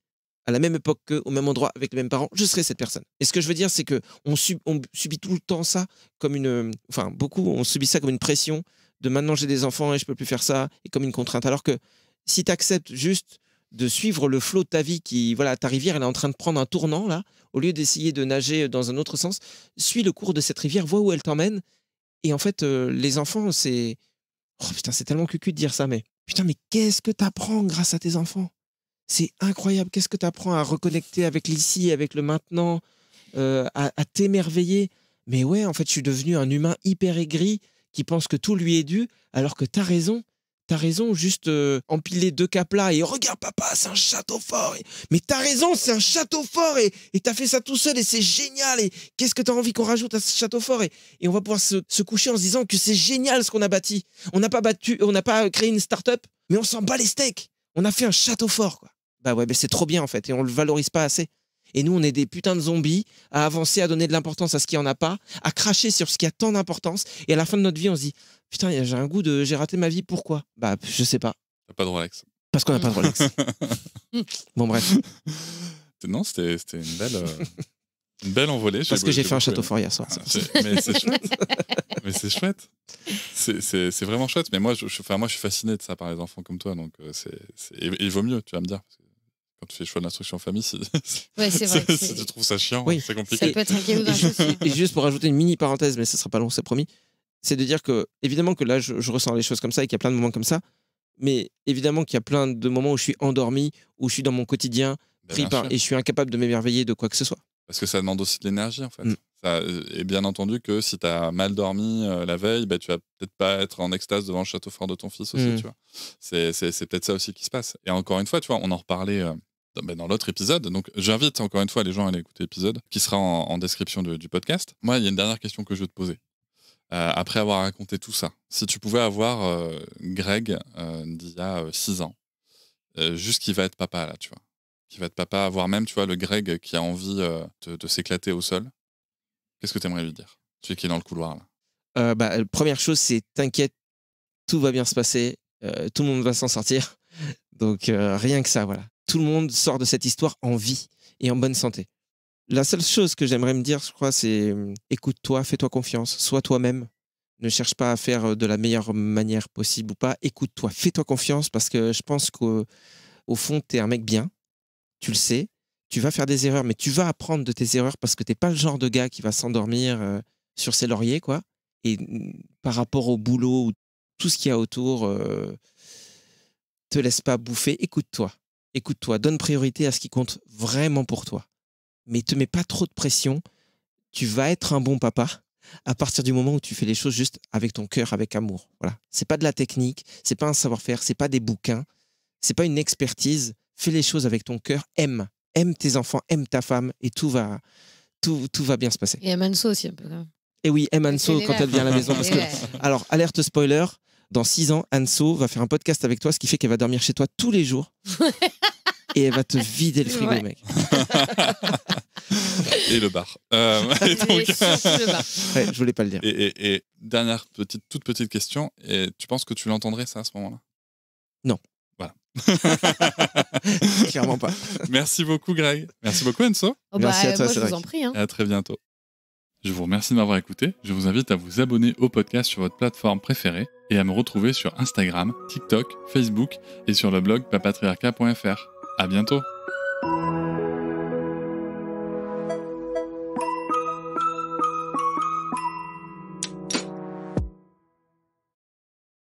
à la même époque qu'eux, au même endroit, avec les mêmes parents, je serais cette personne. Et ce que je veux dire, c'est qu'on subit tout le temps ça comme beaucoup, on subit ça comme une pression de maintenant j'ai des enfants et je peux plus faire ça, et comme une contrainte. Alors que si tu acceptes juste de suivre le flot de ta vie ta rivière, elle est en train de prendre un tournant, là, au lieu d'essayer de nager dans un autre sens, suis le cours de cette rivière, vois où elle t'emmène, Et en fait, les enfants, c'est... Oh putain, c'est tellement cucu de dire ça, mais... Putain, mais qu'est-ce que t'apprends grâce à tes enfants? C'est incroyable. Qu'est-ce que t'apprends à reconnecter avec l'ici, avec le maintenant, à t'émerveiller. Mais ouais, en fait, je suis devenu un humain hyper aigri qui pense que tout lui est dû, alors que t'as raison. T'as raison, juste empiler 2 cas plats et regarde papa, c'est un château fort. Mais t'as raison, c'est un château fort et t'as fait ça tout seul et c'est génial. Et qu'est-ce que t'as envie qu'on rajoute à ce château fort et on va pouvoir se coucher en se disant que c'est génial ce qu'on a bâti. On n'a pas créé une start-up, mais on s'en bat les steaks. On a fait un château fort, quoi. Bah ouais, c'est trop bien en fait et on le valorise pas assez. Et nous, on est des putains de zombies à avancer, à donner de l'importance à ce qui en a pas, à cracher sur ce qui a tant d'importance. Et à la fin de notre vie, on se dit putain, j'ai un goût de j'ai raté ma vie, pourquoi? Bah, je sais pas. T'as pas de Rolex. Parce qu'on n'a pas de Rolex. Bon, bref. Non, c'était une belle envolée. Parce que j'ai fait un château fort hier soir. Mais c'est chouette. Mais c'est chouette. C'est vraiment chouette. Mais moi, je suis fasciné de ça par les enfants comme toi. Donc, il vaut mieux, tu vas me dire. Quand tu fais le choix de l'instruction en famille, ouais, c'est vrai. Si tu trouves ça chiant, oui, c'est compliqué. Ça peut être un cadeau d'un souci. Et juste pour rajouter une mini parenthèse, mais ça sera pas long, c'est promis, c'est de dire que, évidemment que là, je ressens les choses comme ça et qu'il y a plein de moments comme ça, mais évidemment qu'il y a plein de moments où je suis endormi, où je suis dans mon quotidien, pris par, et je suis incapable de m'émerveiller de quoi que ce soit. Parce que ça demande aussi de l'énergie, en fait. Et bien entendu que si tu as mal dormi la veille, bah, tu vas peut-être pas être en extase devant le château fort de ton fils aussi, tu vois. C'est peut-être ça aussi qui se passe. Et encore une fois, tu vois, on en reparlait dans l'autre épisode. Donc, j'invite encore une fois les gens à aller écouter l'épisode qui sera en description du podcast. Moi, il y a une dernière question que je veux te poser. Après avoir raconté tout ça, si tu pouvais avoir Greg d'il y a 6 ans, juste qui va être papa, là, tu vois. Qui va être papa, voire même, tu vois, le Greg qui a envie de s'éclater au sol. Qu'est-ce que tu aimerais lui dire? Celui qui est dans le couloir, là. Première chose, c'est t'inquiète, tout va bien se passer, tout le monde va s'en sortir. Donc, rien que ça, voilà. Tout le monde sort de cette histoire en vie et en bonne santé. La seule chose que j'aimerais me dire, je crois, c'est écoute-toi, fais-toi confiance, sois toi-même. Ne cherche pas à faire de la meilleure manière possible ou pas. Écoute-toi, fais-toi confiance parce que je pense qu'au fond, t'es un mec bien. Tu le sais. Tu vas faire des erreurs, mais tu vas apprendre de tes erreurs parce que t'es pas le genre de gars qui va s'endormir sur ses lauriers, quoi. Et par rapport au boulot ou tout ce qu'il y a autour, te laisse pas bouffer. Écoute-toi. Écoute-toi. Donne priorité à ce qui compte vraiment pour toi. Mais te mets pas trop de pression. Tu vas être un bon papa à partir du moment où tu fais les choses juste avec ton cœur, avec amour. Voilà. C'est pas de la technique, c'est pas un savoir-faire, c'est pas des bouquins, c'est pas une expertise. Fais les choses avec ton cœur. Aime tes enfants, aime ta femme et tout va bien se passer. Et aime Anso aussi un peu quand même. Et oui, aime Anso quand elle vient à la maison. Parce que, alors, alerte spoiler, dans 6 ans, Anso va faire un podcast avec toi, ce qui fait qu'elle va dormir chez toi tous les jours. Et elle va te vider le frigo, mec. Et le bar. Et surtout le bar. Ouais, je voulais pas le dire. Et dernière toute petite question. Et tu penses que tu l'entendrais, ça, à ce moment-là? Non. Voilà. Clairement pas. Merci beaucoup, Greg. Merci beaucoup, Enso. Merci à toi, moi, je vous en prie. Hein. Et à très bientôt. Je vous remercie de m'avoir écouté. Je vous invite à vous abonner au podcast sur votre plateforme préférée et à me retrouver sur Instagram, TikTok, Facebook et sur le blog papatriarca.fr. À bientôt.